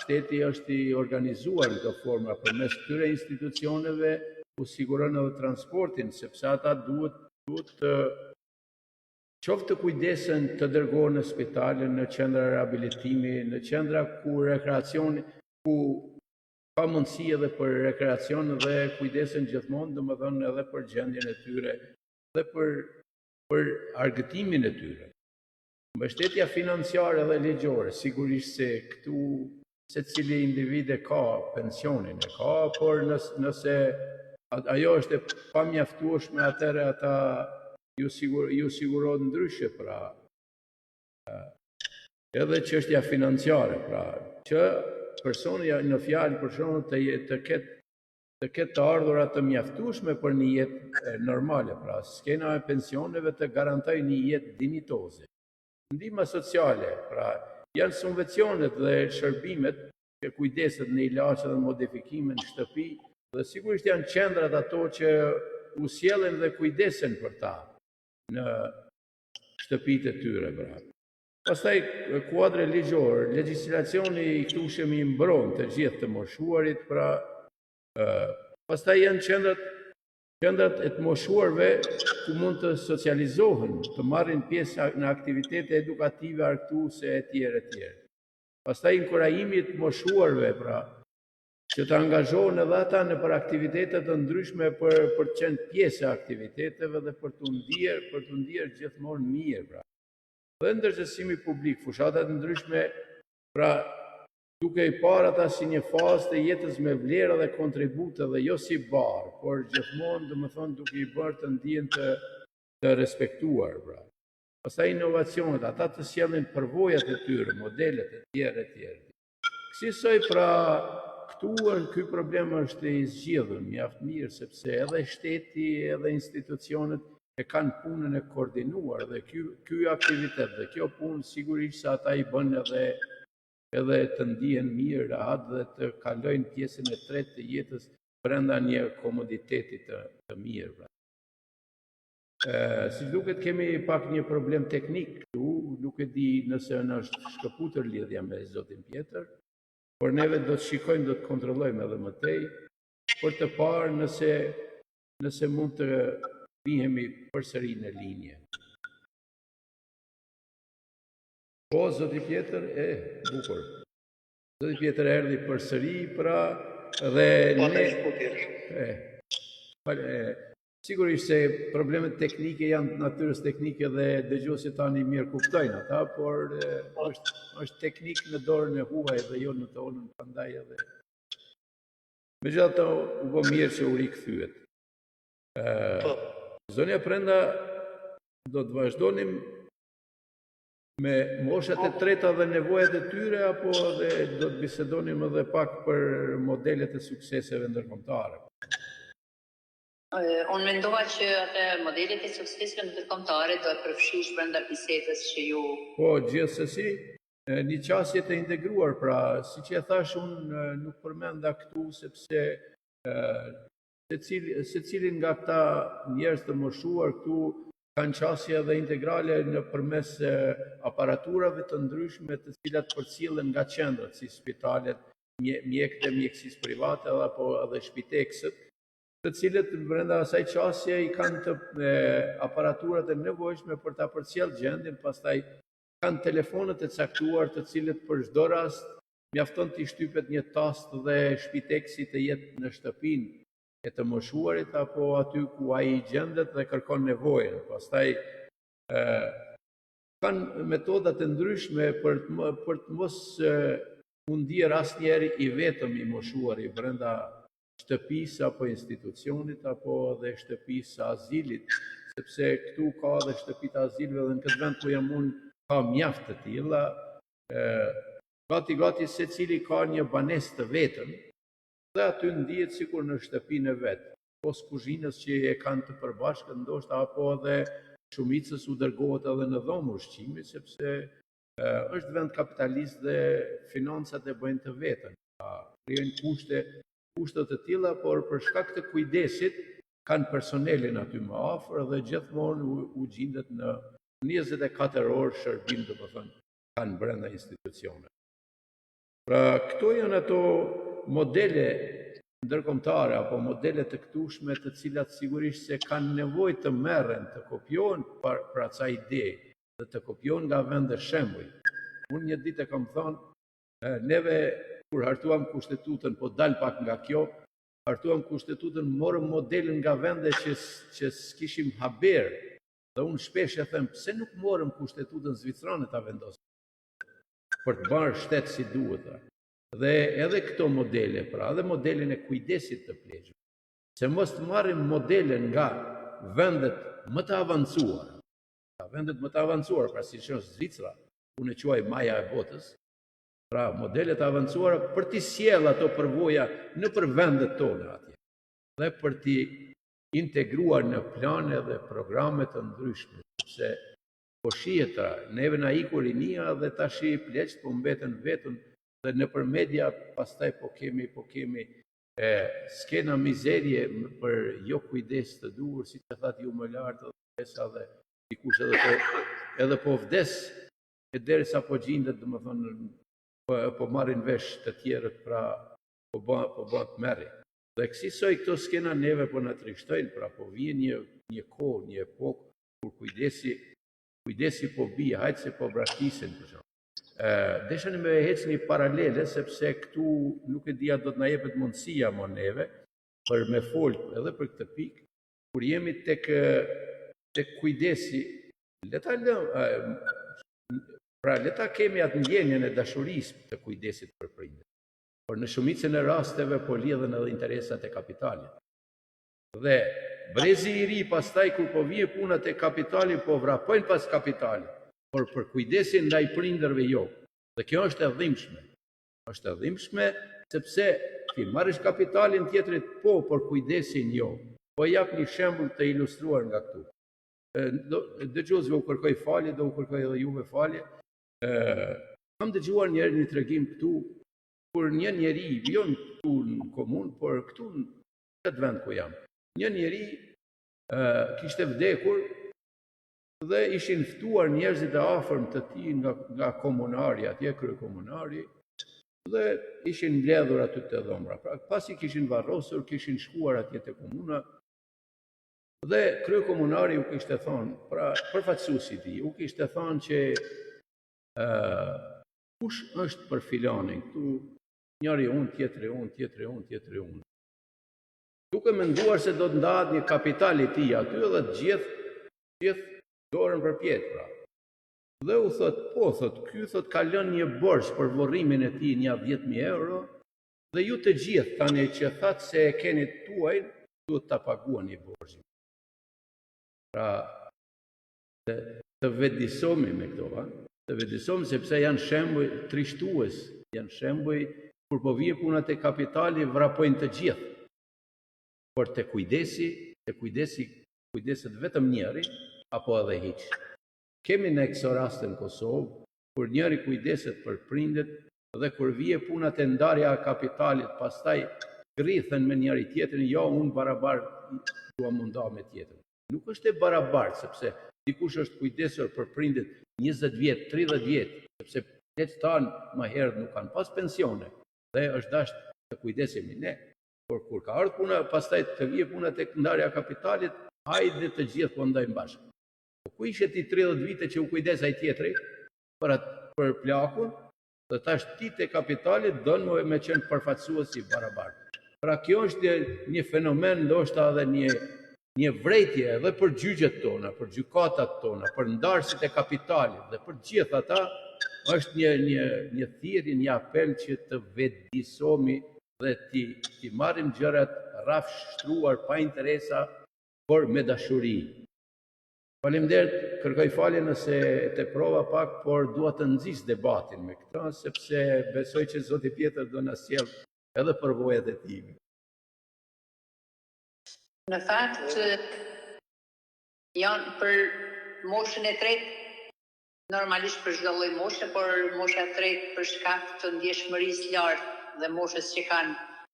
shteti është i organizuar në këtë forma përmes këtyre institucioneve u siguron edhe transportin, sepse ata duhet të qoftë të kujdesen të dërgohen në spitale, në qendra rehabilitimi, në qendra ku rekreacioni, ku ka mundësi edhe për rekreacion dhe kujdesen gjithmonë, domethënë edhe për gjendjen e tyre dhe për argëtimin e tyre. Mbështetja financiare dhe ligjore, sigurisht se këtu secili individ e ka pensionin e ka, por nëse ajo është e pamjaftueshme, atëherë ata ju sigurohet ndryshe, pra edhe çështja financiare, pra që personi në fjalë për shembull të ketë të ardhurat të mjaftueshme për një jetë normale, pra skena e pensioneve të garantoj një jetë dinjitoze. Ndihma sociale, pra janë subvencionet dhe shërbimet që kujdeset në ilaçe dhe modifikime në shtëpi, dhe sigurisht janë qendrat ato që u sjellen dhe kujdesen për ta në shtëpitë e tyre, pra. Pastaj kuadre ligjor, legjislacioni i këtushëm i mbron të gjithë të moshuarit, pra pastaj janë qendrat e të moshuarve ku mund të socializohen, të marrin pjesë në aktivitete edukative, argëtuese etj. Pastaj inkurajimi i të moshuarve, pra që të angazhohen edhe ata në për aktivitetet të ndryshme për të qenë pjesë e aktiviteteve dhe për të ndier gjithmonë mirë, pra. Dhe ndërgjegjësimi publik, fushatat ndryshme, pra duke i parë ata si një fazë të jetës me vlera dhe kontribute dhe jo si barë, por gjithmonë, domethënë, duke i bërë të ndihen të respektuar, pra. Pastaj inovacionet, ata të sjellin përvojat e tyre, modelet e tjera. Kësaj, pra, ky problem është i zgjidhur mjaft mirë, sepse edhe shteti edhe institucionet e kanë punën e koordinuar, dhe ky aktivitet dhe kjo punë sigurisht se ata i bën edhe të ndihen mirë, rahat dhe të kalojnë pjesën e tretë të jetës brenda një komoditeti të mirë. Si duket kemi pak një problem teknik këtu, nuk e di nëse është shkëputur lidhja me zotin Pjetër, por neve do të shikojmë, do të kontrollojmë edhe më tej, për të parë nëse mund të vihemi përsëri në linje. Po, zoti Pjetër, bukur. Zoti Pjetër erdhi përsëri, pra, dhe sigurisht se problemet teknike janë natyrës teknike dhe dëgjuesit tani mirë kuptojnë ata, por është teknik në dorën e huaj dhe jo në tonën, prandaj edhe. Megjithatë, u bë mirë që u rikëthyet. Zonja Prenda, do të vazhdonim me moshat e treta dhe nevojat e tyre, apo dhe do të bisedonim edhe pak për modelet e sukseseve ndërkombëtare? Unë mendova që atë modelet e sukseseve ndërkombëtare do të përfshish brenda bisedës që ju... Po, gjithsesi, një qasje të integruar, pra, siç e thash, unë nuk përmenda këtu sepse secilin nga këta njerëz të moshuar këtu kanë qasje dhe integrale nëpërmes aparaturave të ndryshme të cilat përcjellen nga qendrat si spitalet, mjekët e mjekësisë private apo edhe shpiteksët, të cilët brenda asaj qasje i kanë të aparaturat e nevojshme për ta përcjellë gjendjen, pastaj kanë telefonet e caktuar të cilët për çdo rast mjafton t'i shtypet një tast dhe shpiteksi të jetë në shtëpinë e të moshuarit apo aty ku ai gjendet dhe kërkon nevojën. Pastaj kanë metoda të ndryshme për të mos u ndier asnjëherë i vetëm i moshuari brenda shtëpisë apo institucionit apo dhe shtëpisë azilit, sepse këtu ka dhe shtëpitë azilëve dhe në këtë vend ku jam unë ka mjaft të tilla, gati secili ka një banesë të vetën dhe aty ndihet sikur në shtëpinë e vet, pos kuzhinës që e kanë të përbashkët ndoshta apo edhe shumicës u dërgohet edhe në dhomë ushqimi, sepse është vend kapitalist dhe financat e bëjnë të vetën, krijojnë kushte të tilla, por për shkak të kujdesit kanë personelin aty më afër dhe gjithmonë u gjendet në 24 orë shërbim, domethënë kanë brenda institucioneve. Pra këto janë ato modele ndërkombëtare apo modele të këtushme të cilat sigurisht se kanë nevojë të merren, të kopjohen për aca ide dhe të kopjohen nga vende shembuj. Unë një ditë e kam thënë, neve kur hartuam kushtetutën, po dal pak nga kjo, hartuam kushtetutën, morëm modelin nga vende që s'kishim haber. Dhe unë shpesh e them, pse nuk morëm kushtetutën zvicrane ta vendosim për të bërë shtetë si duhet. Dhe edhe këto modele, pra edhe modelin e kujdesit të pleqshme, se mos të marrim modele nga vendet më të avancuara. Vendet më të avancuara, pra si që është Zvicra, unë e quaj maja e botës, pra modelet të avancuara për t'i sjell ato përvoja në për vendet tona atje, dhe për t'i integruar në plane dhe programe të ndryshme, sepse po shihetra, neve na iku rinia dhe tash i pleqt po mbeten vetën dhe në për media pastaj po kemi skena mizerje për jo kujdes të duhur, si që thatë ju më lartë dhe dikush edhe po vdes e derisa po gjindet, dhe më thonë, po marrin vesh të tjerët, pra po bëhet merri. Dhe kësaj këto skena neve po na trishtojnë, pra po vjen një kohë, një epokë kur kujdesi po bie, hajtë se po braktisin për shkak. Deshani me hecë një paralele, sepse këtu nuk e dia do të na jepet mundësia më neve për me fol edhe për këtë pikë, kur jemi tek kujdesi, leta kemi atë ndjenjen e dashurisë të kujdesit për prindërit. Por në shumicën e rasteve po lidhen edhe interesat e kapitalit. Dhe brezi i ri pastaj kur po vije puna te kapitali po vrapojnë pas kapitalit, por për kujdesin ndaj prindërve jo. Dhe kjo është e dhimbshme. Është e dhimbshme sepse ti marrësh kapitalin tjetrit po, por kujdesin jo. Po jap një shembull të ilustruar nga këtu. Dëgjuesve u kërkoj falje, do u kërkoj edhe juve falje. Kam dëgjuar një tregim këtu kur një njeri, jo këtu në komunë, por këtu në këtë vend ku jam. Një njeri kishte vdekur dhe ishin ftuar njerëzit e afërm të tij nga komunari, atje kryekomunari, dhe ishin mbledhur aty te dhomra. Pra, pasi kishin varrosur, kishin shkuar atje te komuna, dhe kryekomunari u kishte thonë, pra përfaqësuesi i tij, u kishte thonë që kush është për filanin këtu, njëri unë, tjetri unë. Duke menduar se do të ndahet një kapital i tij aty dhe të gjithë dorën për pjetë, pra. Dhe u thot, ky thot ka lënë një borxh për vorrimin e tij një 10.000 euro, dhe ju të gjithë tani që thatë se e keni tuaj, duhet ta paguani borxhin. Pra, të vedisomi me këto, të vedisomi sepse janë shembuj trishtues, janë shembuj kur po vije puna te kapitali vrapojnë të gjithë. Por të kujdeset vetëm njëri, apo edhe hiq. Kemi në këso raste në Kosovë, kur njëri kujdeset për prindet, dhe kur vije puna të ndarja a kapitalit, pastaj grithen me njëri tjetrin, jo, unë barabartë dua munda me tjetrin. Nuk është e barabartë, sepse dikush është kujdesur për prindet 20 vjetë, 30 vjetë, sepse pleqtë tanë më herët nuk kanë pas pensione, dhe është dashtë të kujdesemi ne. Por kur ka ardhur puna, pastaj të vije puna tek ndarja e kapitalit, hajde të gjithë po ndajmë bashkë. Po ku ishe ti 30 vite që u kujdes ai tjetri për plakun, dhe tash ti te kapitalit don me qenë përfaqësuesi barabartë. Pra kjo është një fenomen, ndoshta edhe një vrejtje edhe për gjyqet tona, për gjykatat tona, për ndarësit e kapitalit dhe për gjithë ata, është një thirrje, një apel që të vetëdijsomi dhe ti marrim gjërat rraf shtruar pa interesa, por me dashuri. Faleminderit, kërkoj falje nëse te prova pak, por dua të nxis debatin me këtë, sepse besoj që Zoti Pjetër do na sjell edhe përvojat e tij. Në fakt, janë për moshën e tretë, normalisht për çdo lloj moshe, por mosha e tretë për shkak të ndjeshmërisë lartë dhe moshës që kanë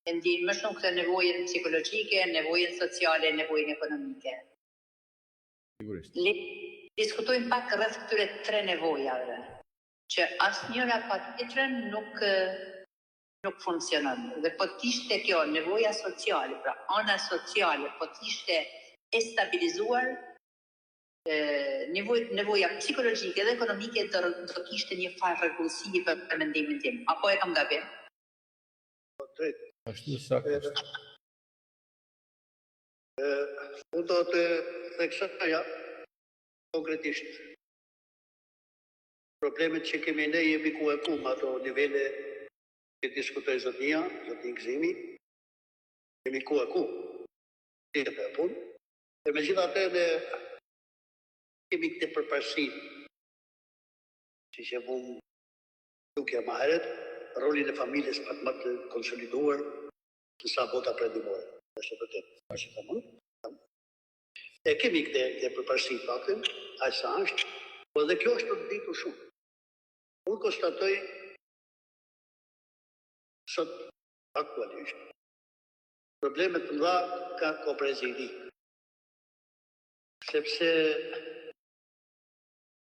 e ndjejnë më shumë këtë nevojën psikologjike, nevojën sociale, nevojën ekonomike. Sigurisht. Diskutojmë pak rreth këtyre tre nevojave, që asnjëra pa tjetrën nuk nuk funksionon. Dhe po t'ishte kjo nevoja sociale, pra ana sociale, po t'ishte e stabilizuar, nevoja psikologjike dhe ekonomike do kishte një farë rregullësi për mendimin tim. Apo e kam gabim? Ashtu saktë. Unë do të theksoja konkretisht problemet që kemi ne jemi ku e ku ato nivele që diskutoj zotnia, zotni Gëzimi, jemi ku e ku, tjetë e punë, e me gjitha të edhe kemi këte përparësi, që që mund duke ma heret, rolin e familjes pak më të konsoliduar, të sa bota predimore. Është e vërtet, është të mund. E kemi këte përparësi faktën, aq sa është, po dhe kjo është për të ditur shumë. Unë konstatoj sot aktualisht problemet të mëdha ka kopreziri. Sepse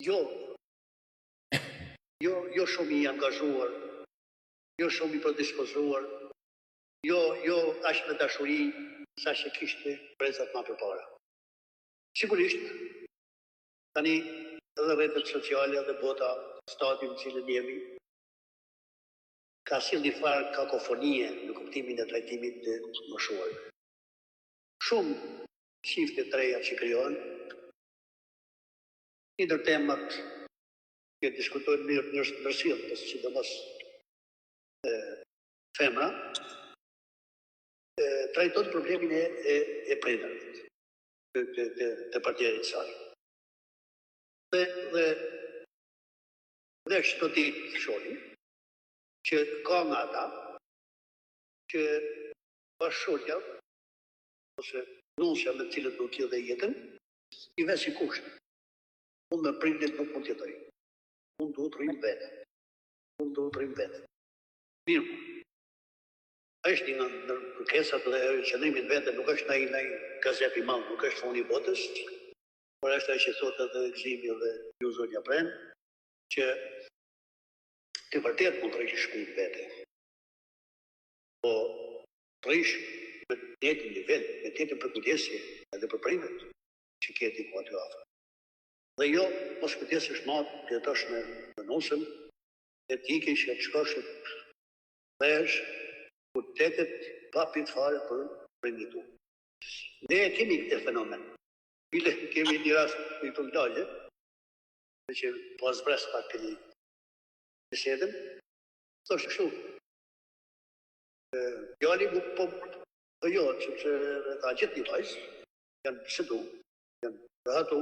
jo shumë i angazhuar, jo shumë i predispozuar, jo aq me dashuri sa që kishte brezat më përpara. Sigurisht, tani edhe rrjetet sociale dhe bota, stadium në cilën jemi, ka sill një farë kakofonie në kuptimin e trajtimit të moshuarve. Shumë çifte të reja që krijohen, një ndër temat që diskutojnë mirë ndërsjellë, pas sidomos femra, trajton problemin e prindërit të partnerit saj. Dhe që do t'i shohim që ka nga ata që bashkëshortja ose nusja me cilët do t'jë dhe jetën i ve si kusht. Unë me prindit nuk mund t'jetoj. Unë duhet rrim vetë. Mirë. Është një nga kërkesat dhe qëndrimit vetë nuk është në gazet i madh, nuk është foni i botës, por është ai që thotë edhe Gëzimi dhe ju zonja Pren, që të vërtet mund të rrish shpirt vete. Po të rish me tjetër nivel, me tjetër përkujdesje edhe për prindërit që keti ku aty afër. Dhe jo, mos kujdesesh natë, të jetosh me nusën, e t'ikesh e të shkosh dhe është ku tetet papit fare për prindit tu. Ne kemi këtë fenomen. Bile kemi një rast i të ndalje, dhe që po zbres pak të një bisedën, thoshtë kështu. Djali mu po jo, sepse ka gjithë një vajzë, janë sëdu, janë rëhatu,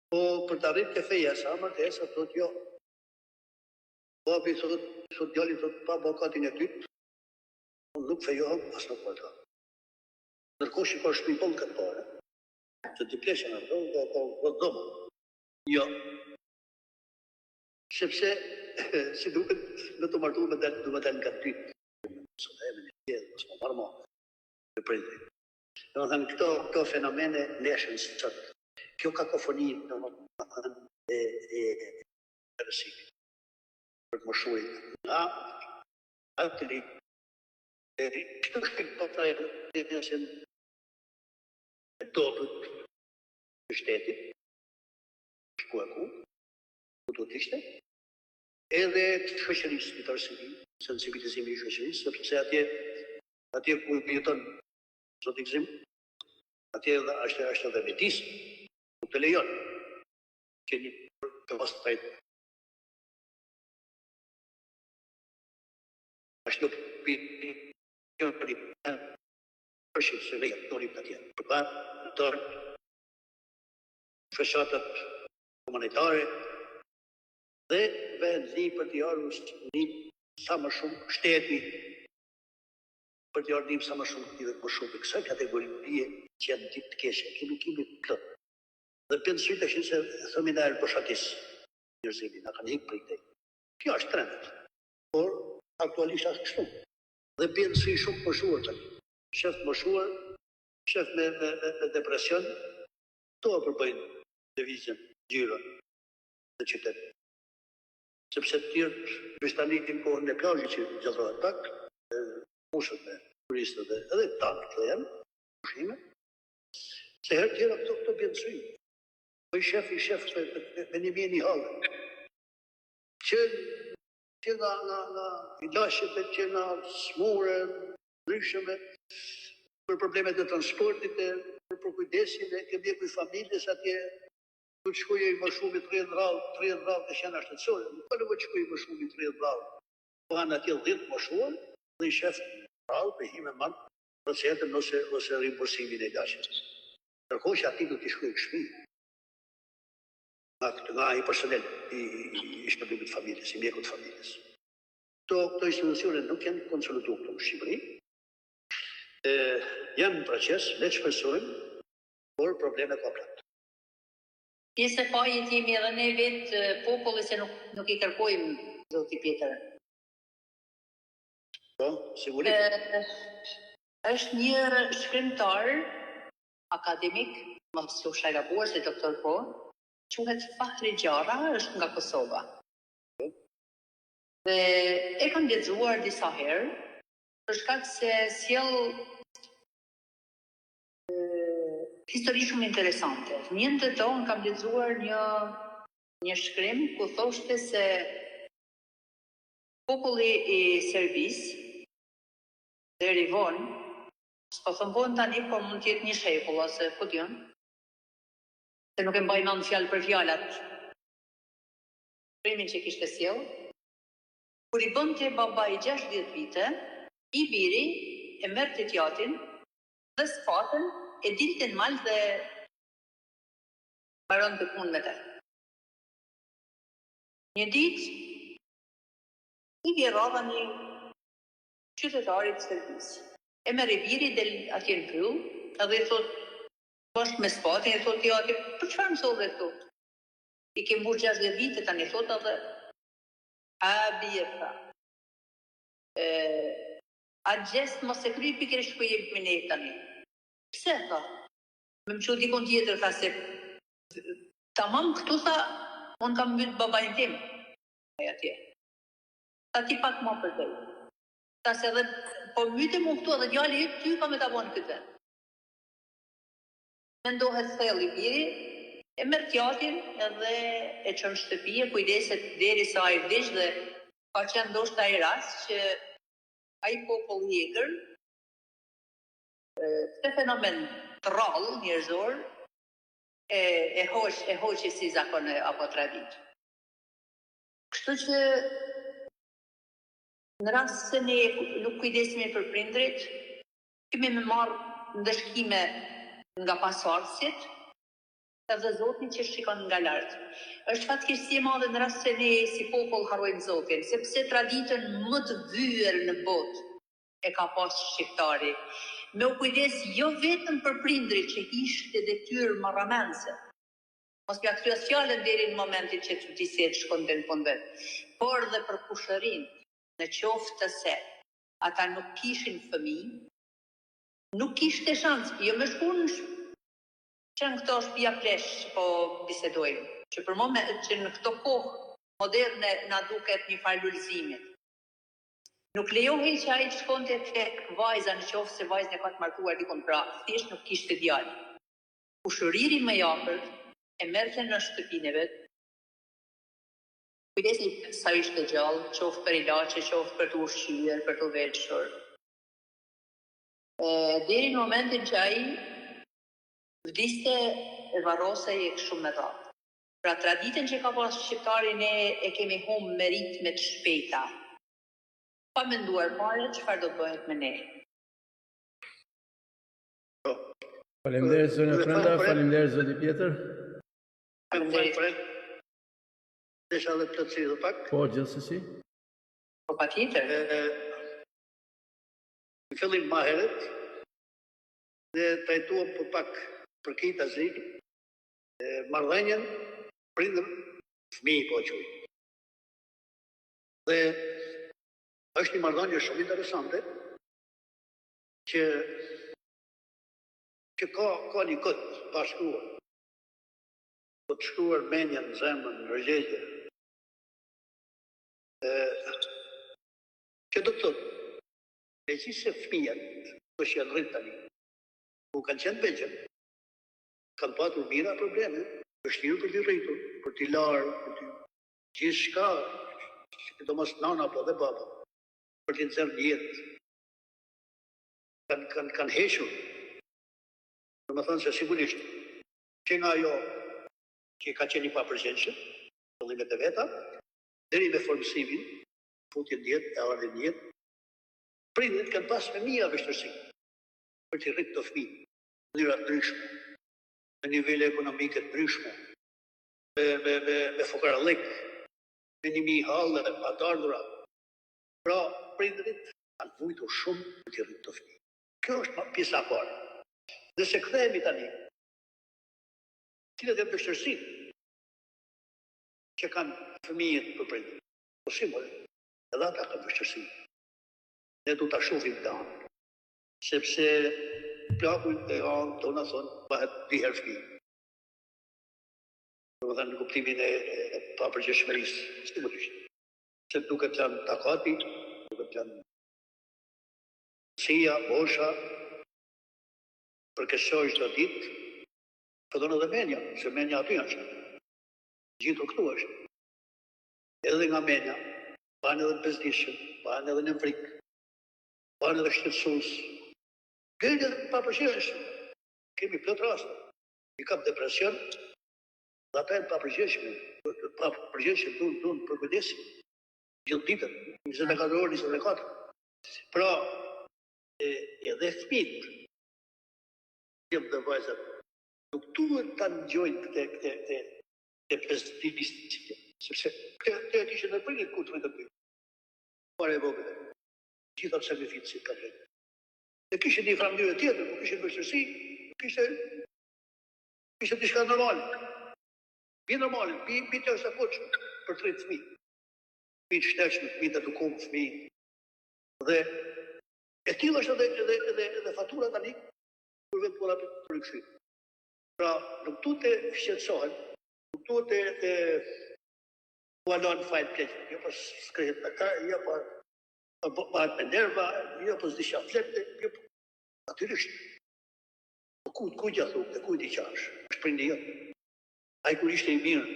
po për të arrit të feja sa martesa, thot jo. Babi thot djali thot pa bokatin e tytë, unë nuk fejohëm, as nuk përta. Nërkohë që ka shpipon këtë pare, që t'i pleshen ato, ka dhëmë. Jo. Sepse, si duket, në të martu me du me delë nga tytë. Së dhe e me një tjedë, së më marmo, me prindri. Dhe më thënë, këto fenomene neshen së qëtë. Kjo kakofoni në më thënë e rësimit. Për të më shurit. Atë li, kështu shkik po të rejë të njësën e topët të shtetit, shku e ku të t'ishte, edhe të shëqërisë të rësimi, sensibilizimi i shëqërisë, sepse atje ku jeton Zoti Gëzim, atje është edhe vetisë, nuk të lejon, që një të pas të tajtë. Ashtë nuk kjo për një përshim se veja të torim të tjenë. Përpa në tërë fëshatët humanitare dhe vendi për t'i arus një sa më shumë shteti për t'i ardim sa më shumë këtive më shumë kësaj kategorie që janë ditë të keshe. Kemi këtë. Dhe për nësujt e shinë se thëmi në erë përshatis njërzimi, në kanë hikë për i këtej. Kjo është trendet, por aktualisht ashtë kështu. Dhe për nësujt shumë përshuar të një. Shef moshuar, shef me depresion, to përbëjnë devizën, gjyra dhe qytet. sepse të tjerët kristanitin kohën e plazhit që gjallërohet pak, pushët me turistët edhe tanë të janë, pushime, se herë tjera këto bjenë sy. Po i shef me një mjeni halë, që nga i lashet që nga smure, ndryshme, për problemet e transportit, për kujdesin e ke mjeku i familjes atje, du të shkuje i më shumë i 30 rrallë të shena shtetësore, nuk ka nevojë të shkuje i më shumë i 30 rrallë, po anë atje 10 më shumë, dhe i shef rrallë për hime manë procentën ose rimbursimin e lashjes. Ndërkohë që ati du t'i shkuje këshmi, nga i personel i shpërblimit familjes, i mjekut familjes. Këto institucione nuk janë konsoliduar këtu në Shqipëri, janë në proces, le të shpresojmë, por probleme ka plot. Pjesë e fajit jemi edhe ne vetë populli se nuk i kërkojmë zoti Pjetër. Po, sigurisht. Është një shkrimtar akademik, më mësu shajrabuar se doktor po, quhet Fahri Gjara, është nga Kosova. Dhe e kam lexuar disa herë, për shkak se sjell histori shumë interesante. Njën të tonë kam lexuar një shkrim ku thoshte se populli i Serbisë deri vonë, s'po thon vonë tani, por mund të jetë një shekull ose po diun, se nuk e mbaj mend fjalë për fjalat. Shkrimin që kishte sjell, kur i bënte babai 60 vite, i biri e merrte tjatin dhe spatën e dilte në mal dhe baron të punë me te. Një ditë, i vjerrava një qytetarit Serbisë. E merr i biri del atje në pyll, edhe i thot, bashkë me spatin, i thot tjati, për çfarë mësove dhe thot? I ke mburë 60 vite tani thot edhe, a bie tha. A gjest mos e kry pikërisht ku jemi ne tani. Pse tha? Me më çu dikon tjetër tha se tamam këtu tha, unë kam mbyt babain tim. Ai atje. Tha ti pak më përdej. Tha se edhe po myte mu këtu edhe djali yt ty ka me ta vonë këtë. Mendohet thelli biri, e merr tjatin edhe e çon në shtëpi, kujdeset derisa ai vdiq dhe ka qenë ndoshta ai rast që ai popull i egër, këtë fenomen të rrallë njerëzor, e hoqi si zakon apo traditë. Kështu që në rast se ne nuk kujdesemi për prindrit, kemi me marrë ndëshkime nga pasardhësit, edhe Zotin që shikon nga lartë. Është fatkeqësi e madhe në rast se ne si popull harrojmë Zotin, sepse traditën më të vyer në botë e ka pas shqiptari. Me u kujdes jo vetëm për prindrit që ishte detyrë marramense. Mos pja kryas fjallën deri në momentin që të diset shkonte në fund vet, por dhe për kushërin, në qoftë se ata nuk kishin fëmijë, nuk kishte shans, jo me shkunë që në këto shtëpia plesh që po bisedojmë, që për moment që në këto kohë moderne na duket një farë lulëzimit. Nuk lejohej që ai të shkonte tek vajza në qoftë se vajzën e ka të martuar dikon pra, thjesht nuk kishte djalë. Kushëriri më i afërt e merrte në shtëpinë vet. Kujdesi sa ishte gjallë, qoftë për ilaçe, qoftë për të ushqyer, për të veshur. Deri në momentin që ai vdiste e varrosej e kështu me radhë. Pra traditën që ka pas shqiptari ne e kemi humbë me ritme të shpejta. Pa menduar fare çfarë do bëhet me ne. Faleminderit zonë Prenda, faleminderit zoti Pjetër. Faleminderit. Desha dhe plotësi dhe pak. Po, gjithsesi. Po patjetër. Në fillim më herët, dhe trajtuam për pak për këtë zi, marrëdhënien prindër fëmijë po quaj. Dhe është një marrëdhënie shumë interesante që ka një kod bashkuar. Po të shkruar mendjen, zemrën, në rëgjegje. Që do të thotë, me që se fëmijat, të që janë rritë tani, ku kanë qenë vegjën, kanë patur mira probleme, vështirë për t'i rritur, për t'i larë, për t'i gjithë shka, që do mos nana po dhe baba, për t'i nëzërë një jetë. Kanë heshur. Në më thënë se sigurisht, që nga jo që ka qenë i papërgjegjshëm, qëllimet e veta, deri me formësimin, futjen djetë, e ardhin djetë, prindit kanë pas me mija vështërsi për t'i rritë të fëmijë, në mënyra të ndryshme, në nivele ekonomike të ndryshme, me fukarallëk, me 1000 hallë dhe pa të ardhura. Pra, prindrit kanë vujtur shumë për t'i rritë të fëmijë. Kjo është pjesa e parë. Dhe se kthehemi tani, cilat janë vështërsitë që kanë fëmijët për prindrit. Po simbol, edhe ata kanë vështërsi. Ne du ta shohim këta, sepse plaku e anë do na thonë bëhet 2 herë fëmijë. Domethënë në kuptimin e papërgjeshmërisë, sigurisht. Se duket janë takati, duket janë sia, bosha, përkesoj çdo ditë, fillon edhe menja, se menja aty është. Gjithu këtu është. Edhe nga menja, banë edhe bezdishëm, banë edhe në frikë, banë edhe shtetësus. Gëllë edhe papërgjeshëm. Kemi plot raste. I kap depresion, dhe ata e në papërgjeshëm dunë për kujdesin. Gjithë ditën, 24 orë, 24. Pra, edhe fëmijët, jëmë dhe vajzat, nuk duhet të nëgjojnë të pestistë, sepse këtë e kishën e prinit ku të rritë të ty. Pare e vogëve, gjitha të sakrificë si ka rritë. E kishën një framdyre tjetër, ku kishën vështërsi, kishën të shka normalin. Bi normalin, bi të është akoqë për të rritë fëmi. Fëmi të shteshme, fëmi të edukumë, fëmi. Dhe e tillë është edhe fatura tani, për vetë puna për rikësi. Pra, nuk du të shqetësohen, nuk du të ualon fajt pleqë, jo pas skrehet me ta, jo pas me nerva, jo pas disha flete, jo pas natyrisht. Ku gjathu, dhe ku i qash, është prindi jo. A i kur ishte i mirë,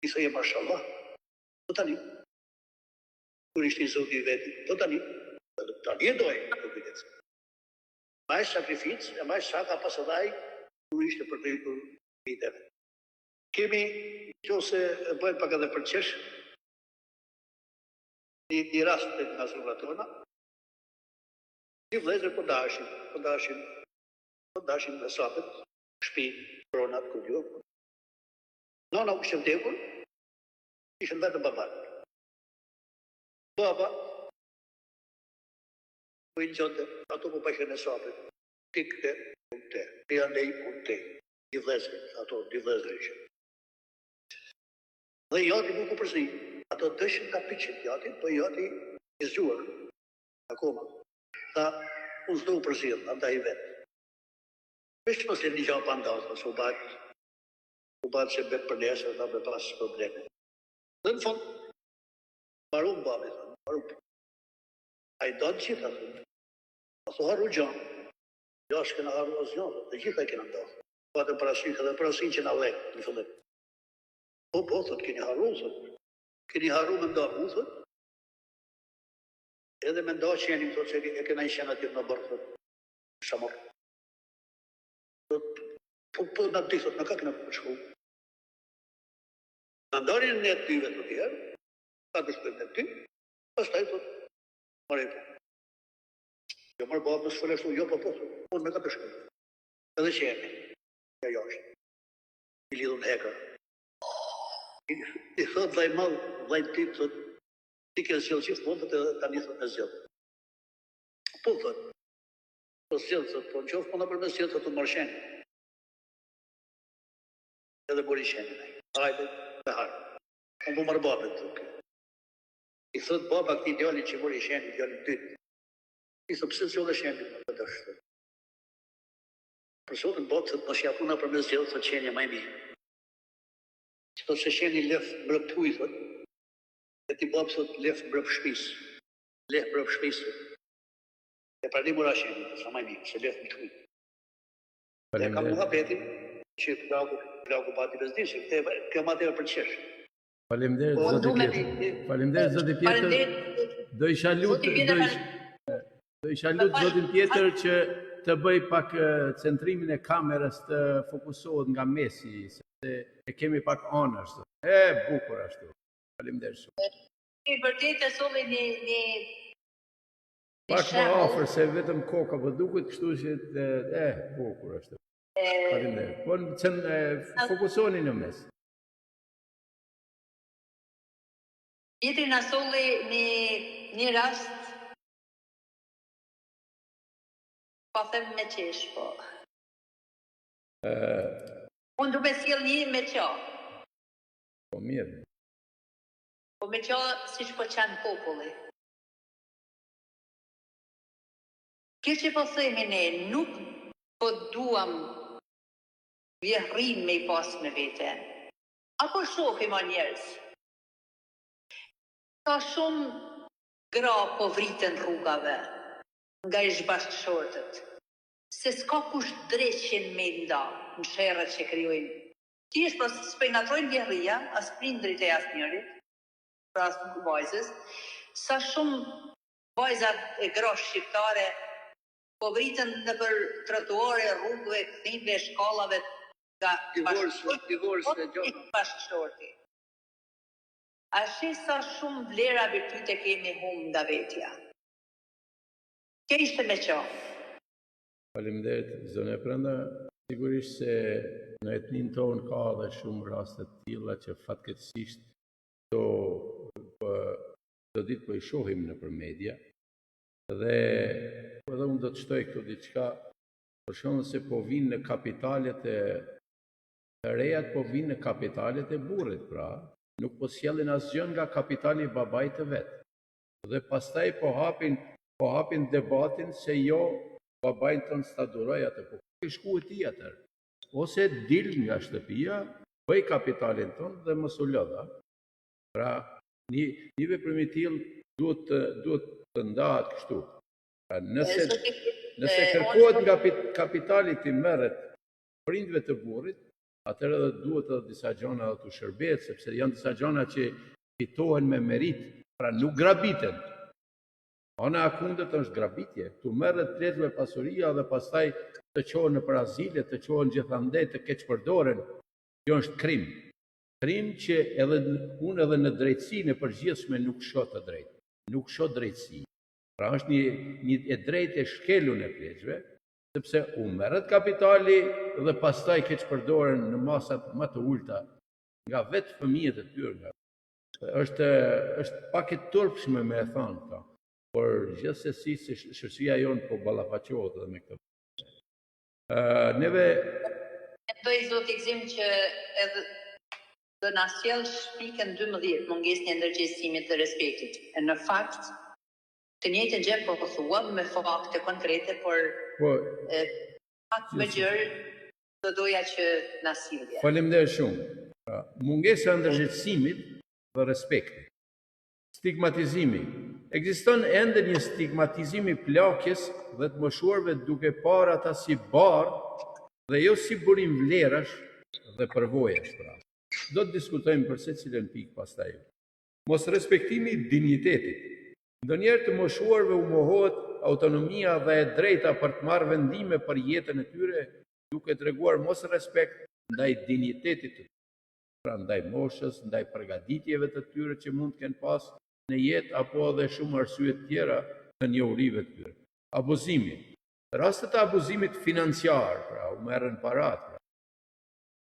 i thëje mashallah, do tani. Kur ishte i zoti i veti, do tani. Tani e dojë, do kujtës. Maj sakrificë, e maj saka pas edhaj, kur ishte për të rritur viteve. Kemi, që se bëjnë pak edhe për qesh, një rast të nga zrura tona, një vlezër po dashin me sapet, shpi, pronat, kërgjo. Nona u shën tekur, ishën vetë babat. Baba, po i gjote, ato po pashën e sapet, tikte, unte, i andej, unte, i vlezër, ato, i vlezër ishën. Dhe jati nuk u përzi, ato dëshën ka piqet jati, po jati i zgjuar, akoma. Tha, unë s'do u përzirë, anda i vetë. Vishë mëse një gjatë pandasë, se u batë që betë për nesër, dhe me pasë probleme. Dhe në fond, marum babi, marum. A i donë qita, a thu haru gjanë, jash këna haru asë gjanë, dhe gjitha i këna ndohë. Patën parasin, edhe parasin që na lekë, në fillim. Po, thot, keni haru, thot. Keni haru me ndohë, thot. Edhe me ndohë që jenim, thot, që e këna i shenë atyr në bërë, thot. Shamor. Po, në të thot, në ka këna përshku. Në ndorin në të tyve të tjerë, ka të shkujnë në ty, pas taj thot, mare po. Jo mërë babë në sëfëleshtu, jo po, unë me ka të shkujnë. Edhe që jemi, ja jashtë. I lidhën heka. I thot, vaj malë, vaj ti, thot, ti ke zhjellë qiftë mundët edhe tani thot me zhjellë. Po, thot, po zhjellë, thot, po në qofë, po në për me zhjellë, thot, të marë sheni. Edhe bori sheni, nej. Hajde, me harë. Unë po marë babën, thot. I thot, baba këti djallin që bori sheni, djallin dytë. I thot, pëse zhjallë sheni, në këtë është. Për sotën botë, thot, mos japuna për me zhjellë, thot, sheni e maj mirë. Që thot, se sheni lef mbrëptuj, thot, e ti bapë sot lef brëf shpis. Lef brëf shpis. E prani murashin, sa maj mirë, se lef më të kujtë. E kam muhabetin që plagu pati bezdishë, kjo ma të për qesh. Faleminderit zoti Pjetër. Do isha lut zotin Pjetër që të bëj pak centrimin e kamerës të fokusohet nga mesi, sepse e kemi pak anash. Bukur ashtu. Faleminderit shumë. I vërtet e solli një pak më afër se vetëm koka, po duket kështu që bukur ashtu. Faleminderit. Po fokusoni në mes. Pjetri na solli një rast, pa them me qesh, po. Unë du me sjell një me qa. Po mirë. Po me qa si që po qanë populli. Kjo që po themi ne, nuk po duam vjehrin me i pas me vete. Apo shohim a njerës. Ka shumë gra po vritën rrugave nga i zbashkëshortët, se s'ka kush dreqin me nda në sherët që kryojnë. Ti është pas s'pengatrojnë vjerria, as prindrit e as njërit, pra as vajzës, sa shumë vajzat e gra shqiptare po vritën në për trotuare, rrugëve, këthimve, shkallave nga bashkëshorti. A shi sa shumë vlera virtyte kemi humbë nga vetja. Kje ishte me qa? Faleminderit, zone Prenda. Sigurisht se në etnin tonë ka dhe shumë rastet tilla që fatkeqësisht do ditë po i shohim në për media. Dhe unë do të shtoj këtu diçka, për shkak se po vinë në kapitalet e rejat, po vinë në kapitalet e burrit, pra. Nuk po sjellin asgjë nga kapitali i babait të vet. Dhe pastaj po hapin debatin se jo babain ton sta duroj atë, po ke shku e ti atër. Ose dil nga shtëpia, bëj kapitalin ton dhe mos u lodha. Pra, një veprim i tillë duhet të ndahet kështu. Pra, nëse kërkohet nga kapitali ti merret prindve të burrit, atëherë edhe duhet edhe disa gjona të shërbet, sepse janë disa gjona që fitohen me merit, pra nuk grabiten. Ana e kundërt është grabitje. Tu merret plotëve pasuria dhe pastaj të qohen në azile, të qohen gjithandej të keqpërdoren. Kjo është krim. Krim që unë edhe në drejtësinë e përgjithshme nuk shoh të drejtë. Nuk shoh drejtësi. Pra është një e drejtë e shkelur në pleqve, sepse u merret kapitali dhe pastaj keqpërdoren në masat më të ulta nga vetë fëmijët e tyre. Është pak e turpshme me e thënë këta, por gjithsesi si shoqëria jonë po ballafaqohet edhe me këtë. Neve mendoj zoti Gzim që edhe do na sjell shpikën 12 mungesën e ndërgjegjësimit të respektit. E në fakt të njëjtën gjë po thuam me fakte konkrete, por pak më gjerë do doja që na sillje. Faleminderit shumë. Mungesa e ndërgjegjësimit dhe respektit. Stigmatizimi. Ekziston ende një stigmatizim i plakjes dhe të moshuarve duke parë ata si barë dhe jo si burim vlerash dhe përvojash, pra. Do të diskutojmë për secilën pikë pastaj. Mos respektimi i dinjitetit. Ndonjëherë të moshuarve u mohohet autonomia dhe e drejta për të marrë vendime për jetën e tyre, duke treguar mos respekt ndaj dinjitetit të tyre, pra ndaj moshës, ndaj përgatitjeve të tyre që mund të kenë pas në jetë, apo edhe shumë arsye të tjera të njohurive të tyre. Abuzimi. Rastet e abuzimit financiar, pra u merren parat,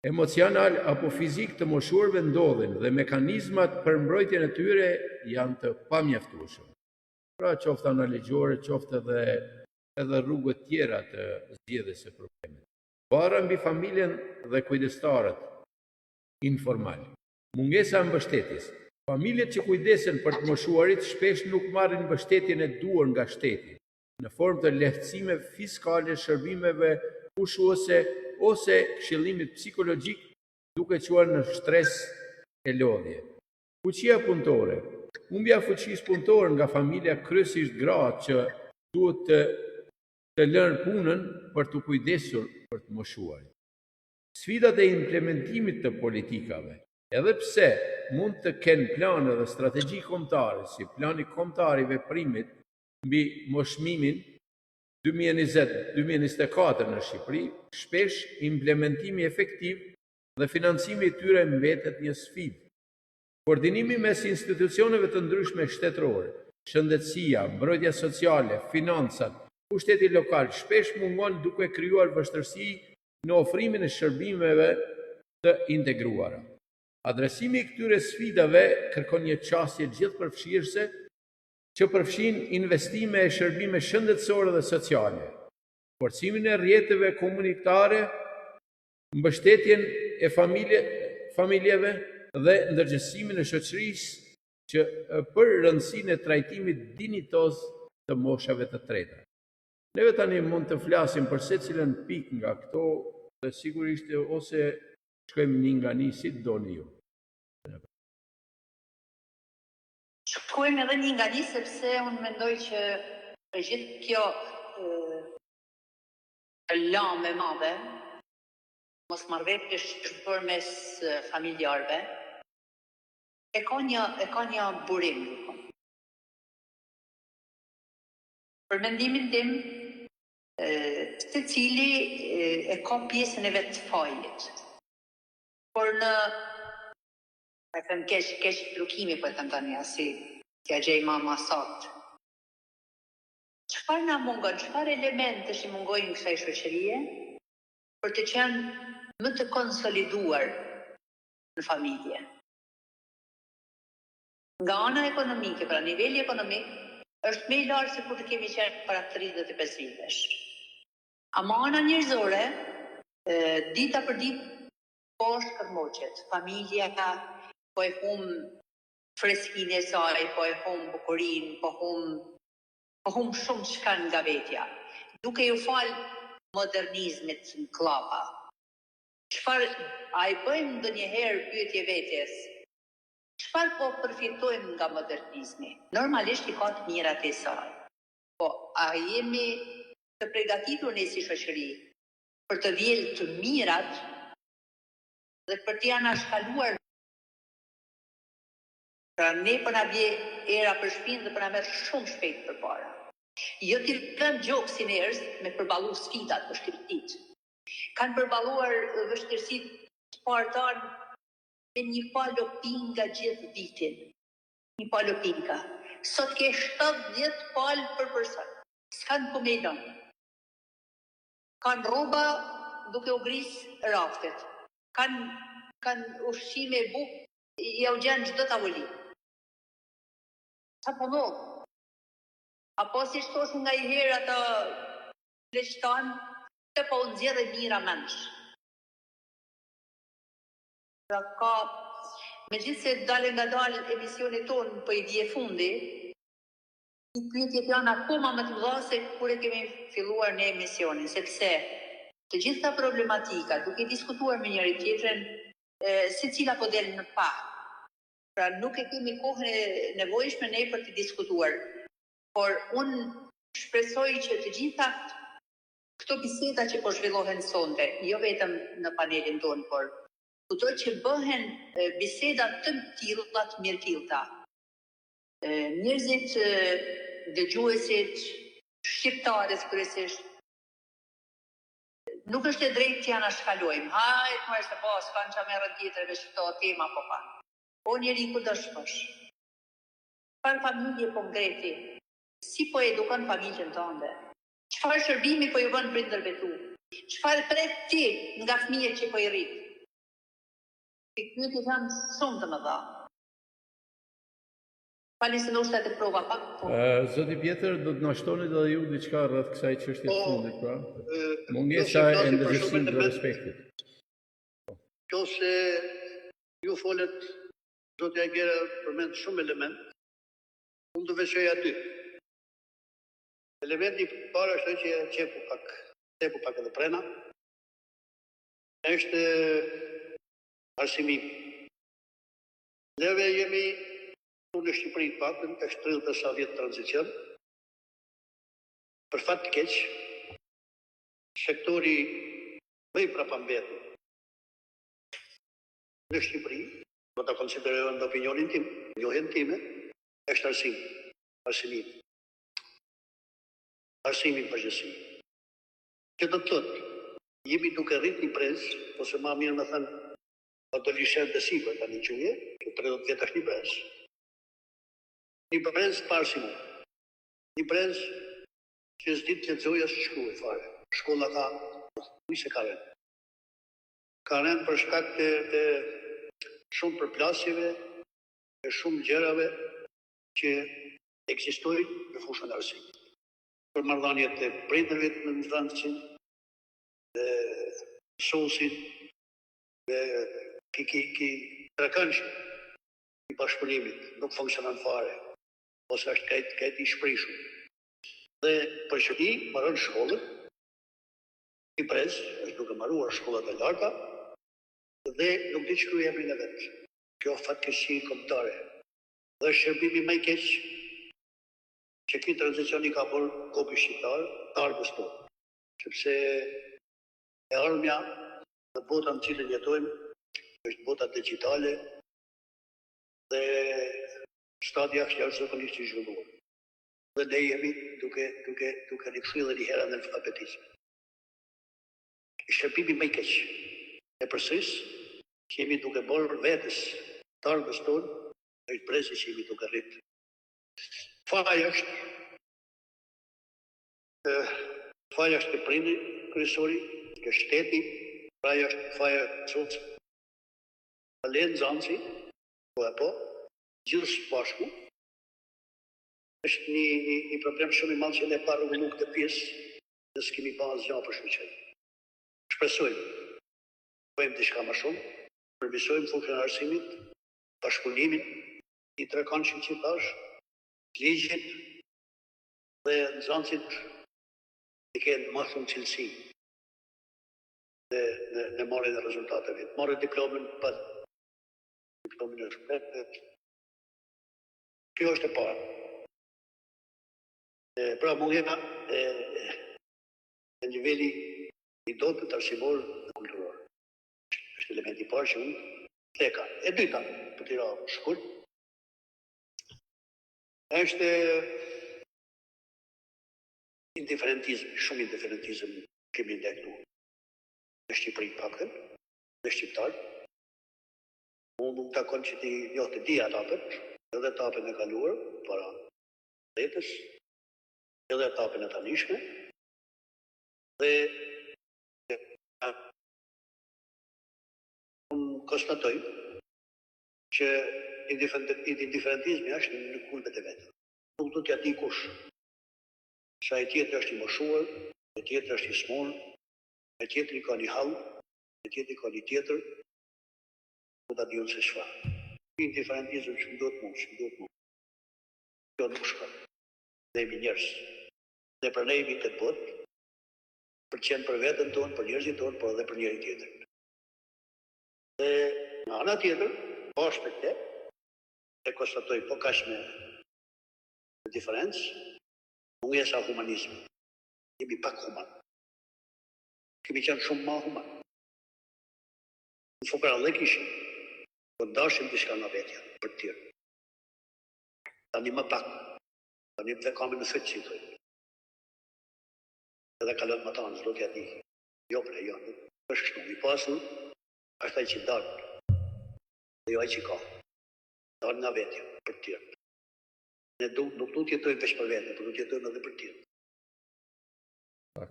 emocional apo fizik të moshuarve ndodhin dhe mekanizmat për mbrojtjen e tyre janë të pamjaftueshëm. Pra qoftë analigjore, qoftë edhe rrugët tjera të zgjedhjes së problemit. Bara mbi familjen dhe kujdestarët informal. Mungesa e mbështetjes. Familjet që kujdesen për të moshuarit shpesh nuk marrin mbështetjen e duhur nga shteti, në formë të lehtësime fiskale, shërbimeve pushuese ose këshillimit psikologjik, duke quar në stres e lodhje. Fuqia punëtore. Humbja fuqisë punëtore nga familja, kryesisht gratë që duhet të lënë punën për të kujdesur për të moshuar. Sfidat e implementimit të politikave. Edhe pse mund të kenë plane dhe strategji kombëtare, si plani kombëtar i veprimit mbi moshmimin 2020-2024 në Shqipëri, shpesh implementimi efektiv dhe financimi i tyre mbetet një sfidë. Koordinimi mes institucioneve të ndryshme shtetërore, shëndetësia, mbrojtja sociale, financat, pushteti lokal shpesh mungon duke krijuar vështirësi në ofrimin e shërbimeve të integruara. Adresimi i këtyre sfidave kërkon një qasje gjithëpërfshirëse që përfshin investime e shërbime shëndetësore dhe sociale, forcimin e rrjeteve komunitare, mbështetjen e familjeve dhe ndërgjegjësimin e shoqërisë që për rëndësinë e trajtimit dinjitoz të moshave të treta. Neve tani mund të flasim për secilën pikë nga këto dhe sigurisht ose shkojmë një nga një si doni ju. Shkojmë edhe një nga një sepse unë mendoj që për gjithë kjo lamë e madhe, mos marrëveshje shpër mes familjarëve, e ka një burim. Për mendimin tim, secili e ka pjesën e vet fajit. Por në keq trukimi po e them tani si t'ja gjej ma saktë. Çfarë na mungon, çfarë elementesh i mungojnë kësaj shoqërie për të qenë më të konsoliduar në familje? Nga ana ekonomike, pra niveli ekonomik, është më i lartë se kur të kemi qenë para 35 vitesh. Ama ana njerëzore, dita për ditë po shkërmoqet. Familja po e humb freskinë e saj, po e humb bukurinë, po humb shumë çka nga vetja. Duke ju fal modernizmit në klapa. Çfarë a i bëjmë ndonjëherë pyetje vetes? Çfarë po përfitojmë nga modernizmi? Normalisht i ka të mirat e saj. Po, a jemi të përgatitur ne si shoqëri për të vjelë të mirat dhe për të anashkaluar? Pra ne për na bje era për shpinë dhe për na merr shumë shpejt përpara. Jo t'i rënë gjokë si njerëz me përballu sfidat, vështirësitë. Kanë përballuar vështirësitë të partan me një palo pinga gjithë vitin. Një palo pinga. Sot ke 70 palë për person. S'kanë ku me i lënë. Kanë rroba duke u grisë raftet. Kanë ushqime e bukë, ja u gjenë çdo tavolinë. Sa po ndodh? Apo si thoshin nga i herë ata leqtan, të po nxjerrë mira mensh. Pra ka, megjithse dalë nga dalë emisionit tonë po i vije fundi, i pyetjet janë akoma më të mëdha se kur e kemi filluar në emisionin, sepse të gjitha problematika, duke diskutuar me njëri tjetrin, secila po del në pa. Pra nuk e kemi kohën e nevojshme ne për të diskutuar. Por unë shpresoj që të gjitha këto biseda që po zhvillohen sonte, jo vetëm në panelin tonë, por kudo që bëhen biseda të tilla të mirëfillta. Njerëzit, dëgjuesit, shqiptarët kryesisht, nuk është e drejtë që janë shkalojmë. Hajt, më është po, s'kanë që merën tjetër veç këto tema po kanë. O njeri ku do shkosh? Çfarë familje po ngreti? Si po edukon familjen tënde? Çfarë shërbimi po ju bën prindërve tu? Çfarë pret ti nga fëmijët që po i rrit? Pyetjet janë shumë të mëdha. Fali se ndoshta të prova pak. Zoti Pjetër, do të na shtoni edhe ju diçka rreth kësaj çështje të fundit, pra? Mungesa e ndërgjegjësimit dhe respektit. Qose ju folet, zoti Agera përmend shumë element, unë do veçoj aty. Elementi i parë është që qepu pak edhe prena, është arsimimi. Neve jemi Unë në Shqipëri të paktën është 30 sa vjetë tranzicion. Për fat të keq, sektori më i prapambetur në Shqipëri, do ta konsiderojmë në opinionin tim, njohjen time, është arsimi në përgjithësi. Që do të thotë, jemi duke rrit një prezë, ose ma mirë më thënë, do lishen të sipër tani quje, që 30 vjet është një prezë. Një prezë pa arsimu. Një prezë që s'di të lexojë as shkruaj fare. Shkolla ka, se ka rënë. Ka rënë për shkak të shumë përplasjeve, e shumë gjërave që ekzistojnë në fushën e arsimit. Për marrëdhëniet e prindërve në nxënësin, sosin, ki trekëndshëm i bashkëpunimit nuk funksionon fare, ose është kajt i shprishur. Dhe për shëti, marrën shkollën, i prezë, është duke marruar shkollat e larta, dhe nuk di që kërë emrin e vetë. Kjo fatkeqësi kombëtare. Dhe shërbimi më i keq që ky tranzicioni ka bërë kopi shqiptar, të ardhmës tonë. Sepse e ardhmja në botën në cilën jetojmë është bota digjitale dhe stadja është jashtëzakonisht i zhvilluar. Dhe ne jemi duke rikthyer një herë në alfabetizëm. Shërbimi më i keq e përsëris që jemi duke bërë vetes të ardhmës tonë është brezi që jemi duke rritë. Faja është të prindi kryesori, të shteti, faja është çoc. Alen nxënësi, po, gjithë së bashku, është një problem shumë i madh që ne pa rregulluar këtë pjesë, ne s'kemi pa asgjë për shkëlqyer. Shpresojmë, bëjmë diçka më shumë, përmirësojmë fushën e arsimit, bashkëpunimin, i trekëndshëm që tash, ligjit dhe nxënësit të kenë më shumë cilësi në marrjen e rezultateve. Marrë diplomën pa diplomën e shpejtë. Kjo është e para. Pra mungesa e niveli i dotët arsimor dhe kulturor. Është elementi i parë që unë theka. E dyta, për t'i ra shkurt, është indiferentizëm, shumë indiferentizëm kemi ndektu në Shqipëri paktën, në shqiptarë. Unë nuk takon që ti të di etapet, edhe etapën e kaluar para jetës, edhe etapën e tanishme, dhe unë konstatoj që indiferentizmi është në kulmet e vetë. Nuk do t'ja di kush. Sa e tjetër është i moshuar, e tjetër është i smur, e tjetëri ka një hall, e tjetëri ka një tjetër, do ta diun se çfarë. Indiferentizëm që do të mund. Kjo nuk shkon. Ne jemi njerëz. Ne pranojmë këtë botë për të qenë për veten tonë, për njerëzit tonë, por edhe për njëri tjetrin. Dhe në ana tjetër, poshtë këtë, e konstatoj po kaq me diferencë, mungesa humanizmi. Jemi pak human. Kemi qenë shumë ma human. Në fukara dhe kishim, po dashim diçka nga vetja, për të tjerë. Tani më pak, tani të kamë në fëtë që i thojnë. Edhe kalon më tanë, s'do t'ja di. Jo, jo, është kështu. I pasën, është ai që dalë, dhe jo ai që ka. Dalë nga vetja, për të tjerë. Ne nuk du t'jetojmë veç për vetë, por du t'jetojmë edhe për tjerë.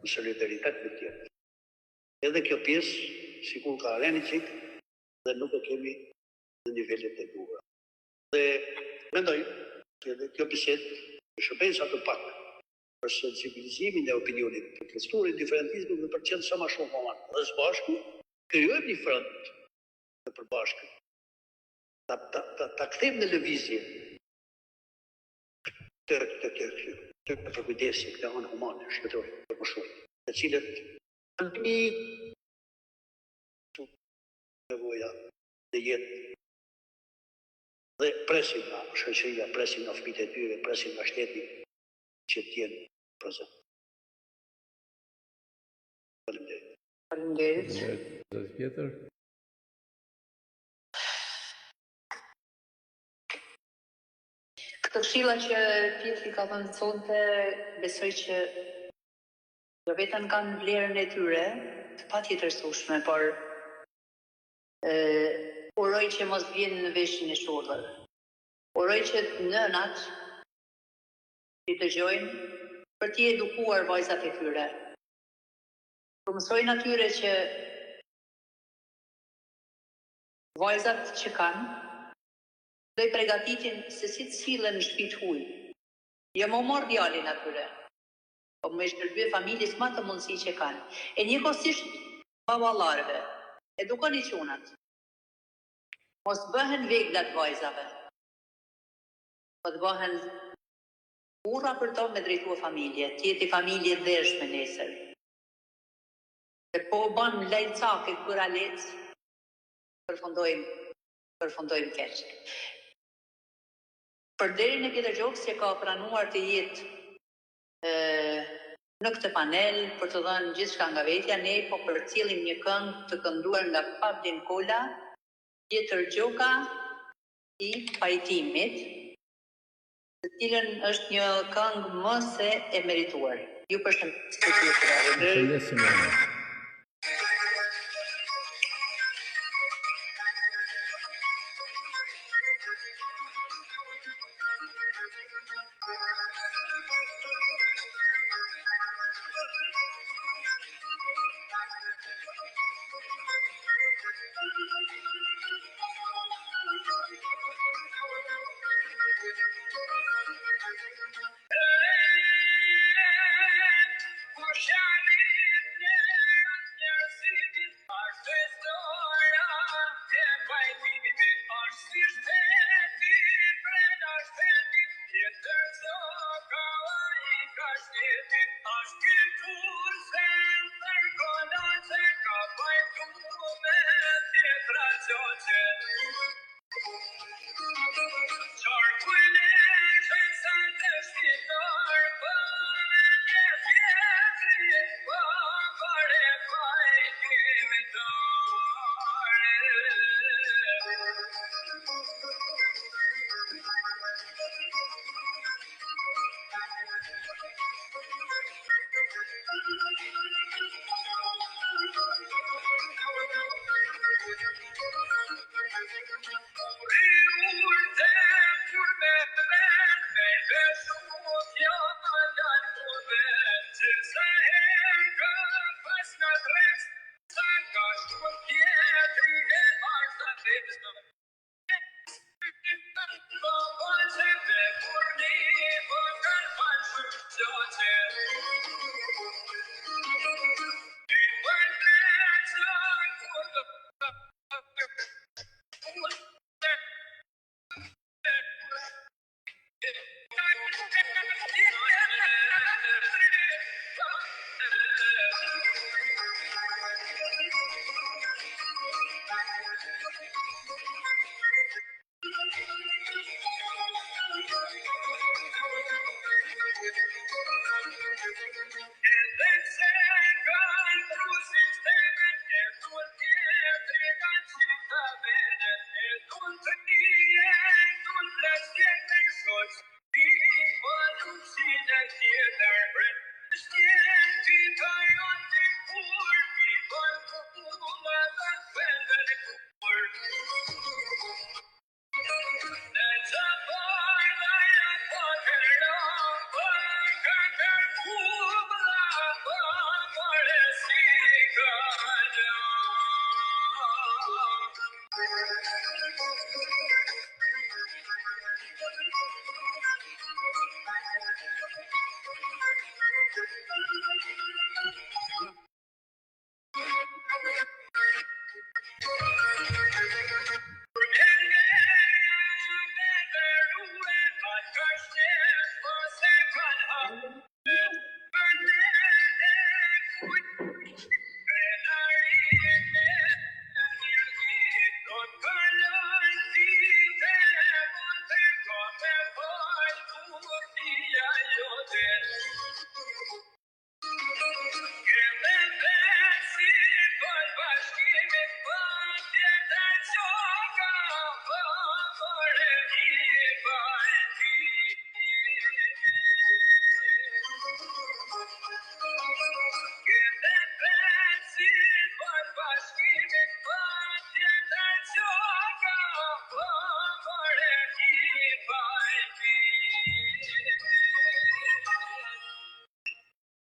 Në solidaritet me tjerë. Edhe kjo pjesë, sikur ka reni qik, dhe nuk e kemi në nivellet e duhura. Dhe mendoj, që edhe kjo bisedë shërben sa të pak për sensibilizimin e opinionit, për të lestuar indiferentizmin dhe për të qenë sa më shumë human. Dhe së bashku, krijojmë një front të përbashkët. Ta kthejmë në lëvizje të përkujdesin këtë anë humane, shkëtore, të më shumë, të cilët në një nevoja dhe jetë Dhe presim nga shoqëria, presim nga fëmijët e tyre, presim nga shteti që të jenë prezant. Faleminderit. Faleminderit. Zoti tjetër. Këto këshilla që Pietri ka thënë sonte, besoj që jo vetëm kanë vlerën e tyre, të patjetërsueshme, por uroj që mos vjen në veshin e shurdhër. Uroj që nënat të dëgjojnë për t'i edukuar vajzat e tyre. Të mësojnë atyre që vajzat që kanë do i përgatitin se si të sillen në shtëpitë huaj. Jo më mor djalin atyre, po më shërbye familjes më të mundësi që kanë. E njëkohësisht baballarëve, edukoni çunat. Mos bëhen veglat vajzave, po të bëhen burra për to me drejtua familje, tjeti familje dhershme nesër. Se po ban lajcake këra lec, përfundojmë keq. Për deri në Pjetër Gjoks që ka pranuar të jetë në këtë panel për të dhënë gjithçka nga vetja, ne po përcjellim një këngë të kënduar nga Pavlin Kola, Pjetër Gjoka i pajtimit, të cilën është një këngë më se e merituar. Ju përshëndesim.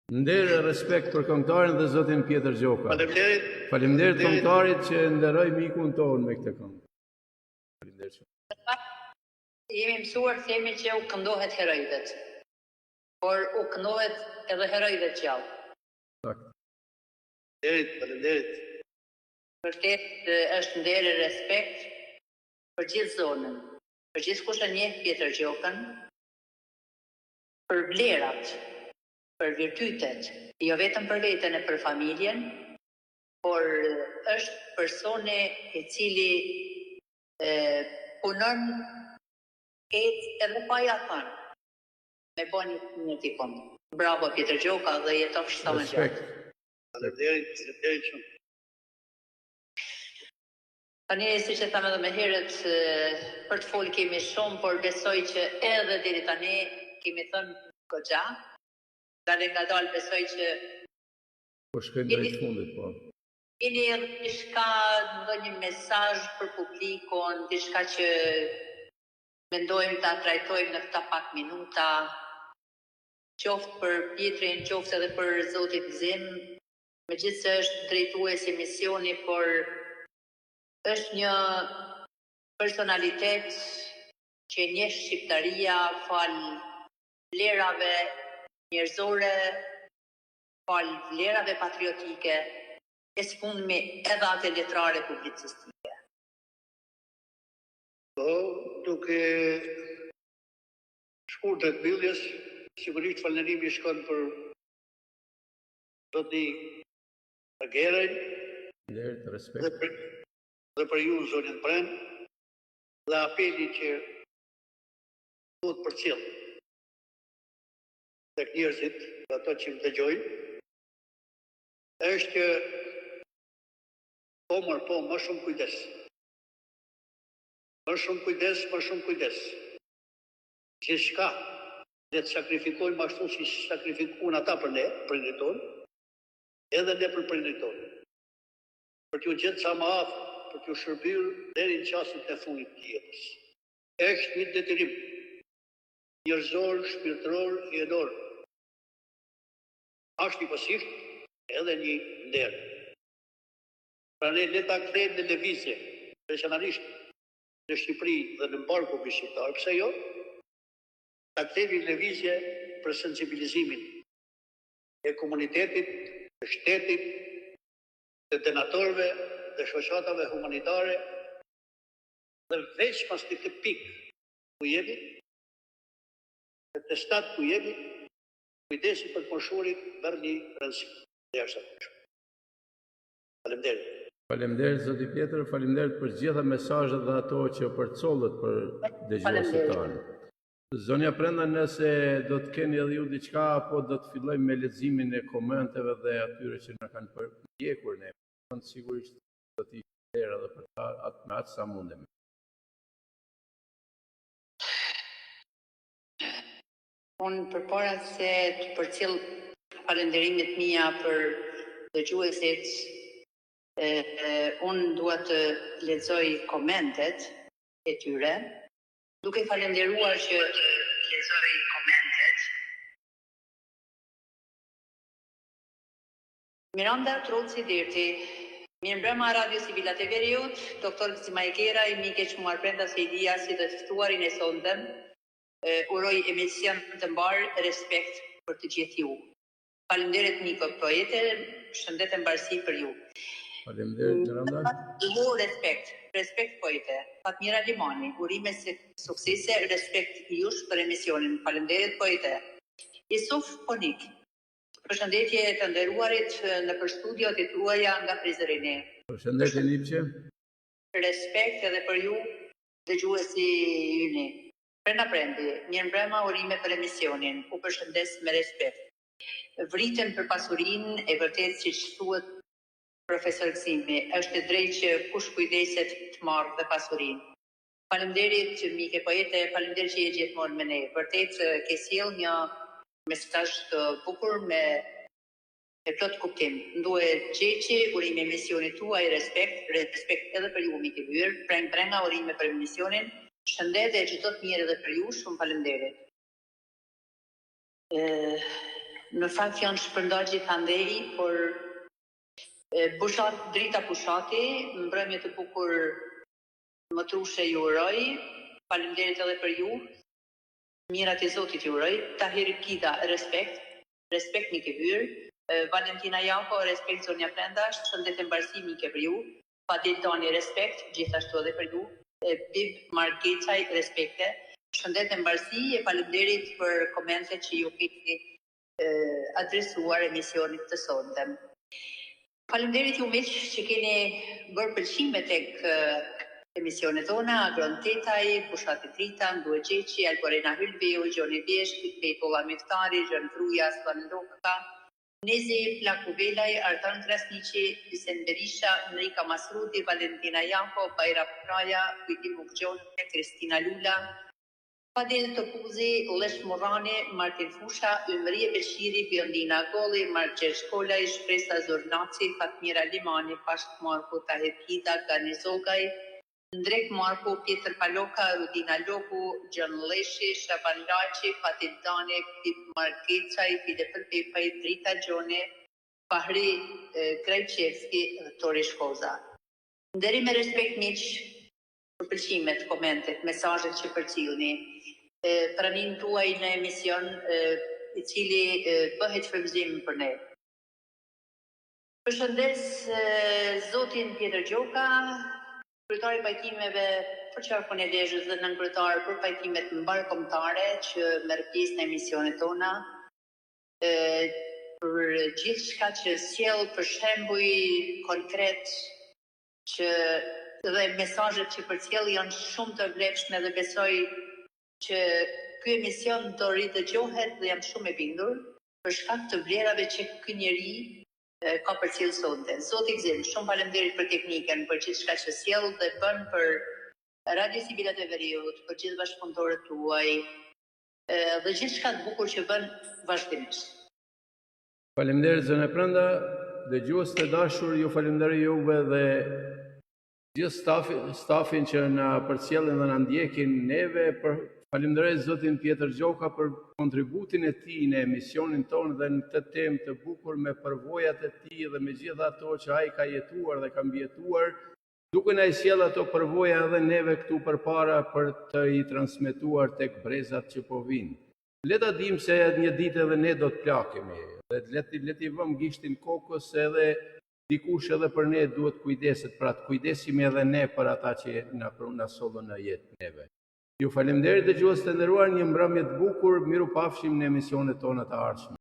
Nder e respekt për këngëtarin dhe zotin Pjetër Gjoka. Faleminderit. Faleminderit këngëtarit që nderoi mikun tonë me këtë këngë. Faleminderit. Jemi mësuar themi që u këndohet herojvet, por u këndohet edhe herojve të gjallë. Sakt. Faleminderit. Vërtet është nder e respekt për gjithë zonën, për gjithë kush e njeh Pjetër Gjokën, për vlerat, për virtytet, jo vetëm për veten e për familjen, por është personi i cili punon edhe pa ja thënë me bën një tikon. Bravo Pjetër Gjoka dhe jetof sa më gjatë. Faleminderit shumë. Tani, si që thamë edhe me herët, për të folë kemi shumë, por besoj që edhe deri tani kemi thënë goxha. Dhe nga dalë besoj që Po shkojnë drejt fundit, po. Keni edhe diçka, ndonjë mesazh për publikun, diçka që mendojmë ta trajtojmë në këta pak minuta, qoftë për Pjetrin, qoftë edhe për Zotin Gzim, megjithëse është drejtues i misioni, por është një personalitet që njeh shqiptaria fal vlerave njerëzore, fal vlerave patriotike, e së fundmi edhe atë letrare publicistike. Po, duke shkurtër mbylljes, sigurisht falënderimi shkon për zotin Gerën, Respekt. dhe për ju zonin Pren, dhe apeli që duhet përcjell tek njerëzit, ato që më dëgjojnë, është që më shumë kujdes. Më shumë kujdes. Gjithçka le të sakrifikojmë ashtu si sakrifikuan ata për ne, prindërit tonë, edhe ne për prindërit tonë. Për t'ju gjetë sa më afër, për t'ju shërbyer deri në çastin e fundit të jetës. Është një detyrim njerëzor, shpirtëror, enorm. Është një pasift edhe një nder. Pra ne le ta kthejmë në lëvizje, veçanërisht në Shqipëri dhe në mbar kufi shqiptar, pse jo? Ta kthejmë në lëvizje për sensibilizimin e komunitetit, të shtetit, të donatorëve, të shoqatave humanitare, dhe veç pas këtë pikë ku jemi, të shtat ku jemi, kujdesi për të moshurit bërë një rëndësi. Faleminderit. Faleminderit zoti Pjetër, faleminderit për gjitha mesazhet dhe ato që përcollet për dëgjuesit tanë. Zonja Prenda, nëse do të keni edhe ju diçka, apo do të fillojmë me leximin e komenteve dhe atyre që na kanë përpjekur ne. Sigurisht do t'i lera edhe për ta me atë sa mundemi. Unë përpara se të përcjell falënderimet mia për dëgjuesit, unë dua të lexoj komentet e tyre, duke falënderuar që lexoj komentet. Miranda Troci Dirti, mirëmbrëma Radio Sibila të Veriut, doktor Gzima Ekera, i Mikeq Muar Prenda Sejdia, si dhe ftuarin e sondëm, uroj emision të mbar, respekt për të gjithë ju. Faleminderit Niko Poete, shëndet e mbarësi për ju. Faleminderit Miranda. Respekt Poete. Fatmira Limani, urime se suksese, respekt jush për emisionin. Faleminderit Poete. Yusuf Ponik, përshëndetje të nderuarit në për studiot e tuaja nga Prizreni. Përshëndetje Nipçe. Respekt edhe për ju, dëgjuesi yni. Prenda Prendi, mirëmbrëma, urime për emisionin. U përshëndes me respekt. Vritën për pasurinë, e vërtet siç thuhet profesor Gzimi, është e drejtë që kush kujdeset të marrë dhe pasurinë. Faleminderit Mike Poete, faleminderit që je gjithmonë me ne. Vërtet ke sjell një mesazh të bukur me plot kuptim. Nduhet Qeqi, urime emisionit tuaj, respekt edhe për ju Mike Vyr, Prenga, urime për emisionin. Shëndet e çdo të mirë edhe për ju, shumë faleminderit. në fakt janë shpërndar gjithandej, por drita pushati, mbrëmje të bukur më trushe ju uroj, faleminderit edhe për ju, mirat e Zotit ju uroj, Tahir Kida, respekt një ke hyrë, Valentina Janko, respekt Zonja Prendash, shëndet e mbarësimi ke për ju, Fadil Dani, respekt, gjithashtu edhe për ju, Bib Margecaj, respekte, shëndet e mbarësi e faleminderit për komente që ju keni adresuar emisionit të sonte. Faleminderit ju miq që keni bërë pëlqime tek emisionet tona, Agron Tetaj, Pushati Trita, Ndue Qeqi, Alborena Hylbeu, Gjoni Beshki, Bejtolla Miftari, Gjën Truja, Svan Lokka, Nezi Plaku Velaj, Artan Krasniqi, Bisen Berisha, Enrika Masrudi, Valentina Janko, Bajra Praja, Kujti Mukgjon, Kristina Lula, Fadil Topuzi, Lesh Morani, Martin Fusha, Ymrie Beshiri, Biondina Golli, Marqer Shkolaj, Shpresa Zornaci, Fatmira Limani, Pashk Marko, Tahir Kida, Gani Zogaj, Ndrek Marko, Pjetër Paloka, Rudina Loku, Gjën Leshi, Shaban Laci, Fatit Dane, Pip Margecaj, Filipër Pepaj, Drita Gjone, Fahri Krajqevski dhe Tori Shkoza. Nderi me respekt miq për pëlqimet, komentet, mesazhet që përcjellni, pranin tuaj në emision i cili bëhet frymëzim për ne. Përshëndes Zotin Pjetër Gjoka, kryetari i pajtimeve për qarkun e Lezhës dhe nënkryetar për pajtimet mbarkombëtare që merr pjesë në emisionet tona, për gjithçka që sjell për shembuj konkret që dhe mesazhet që përcjell janë shumë të vlefshme dhe besoj që ky emision do ridëgjohet dhe jam shumë e bindur për shkak të vlerave që ky njeri ka përcjell sonte. Zoti gzim, shumë faleminderit për teknikën, për gjithçka që sjell dhe bën për Radio Sibilat e Veriut, për gjithë bashkëpunëtorët tuaj dhe gjithçka të bukur që bën vazhdimisht. Faleminderit Zone Prenda, dëgjues të dashur, ju falenderoj juve dhe gjithë stafin që na përcjellin dhe na ndjekin neve. Falenderoj Zotin Pjetër Gjoka për kontributin e tij në emisionin tonë dhe në këtë temë të bukur me përvojat e tij dhe me gjithë ato që ai ka jetuar dhe ka mbijetuar, duke na sjell ato përvoja edhe neve këtu përpara për të i transmetuar tek brezat që po vinë. Le ta dim se një ditë edhe ne do të plakemi dhe le t'i vëmë gishtin kokës edhe dikush edhe për ne duhet kujdeset, pra të kujdesim edhe ne për ata që na sollën në jetë neve. Ju faleminderit dëgjues të nderuar, një mbrëmje të bukur, miru pafshim në emisionet tona të ardhshme.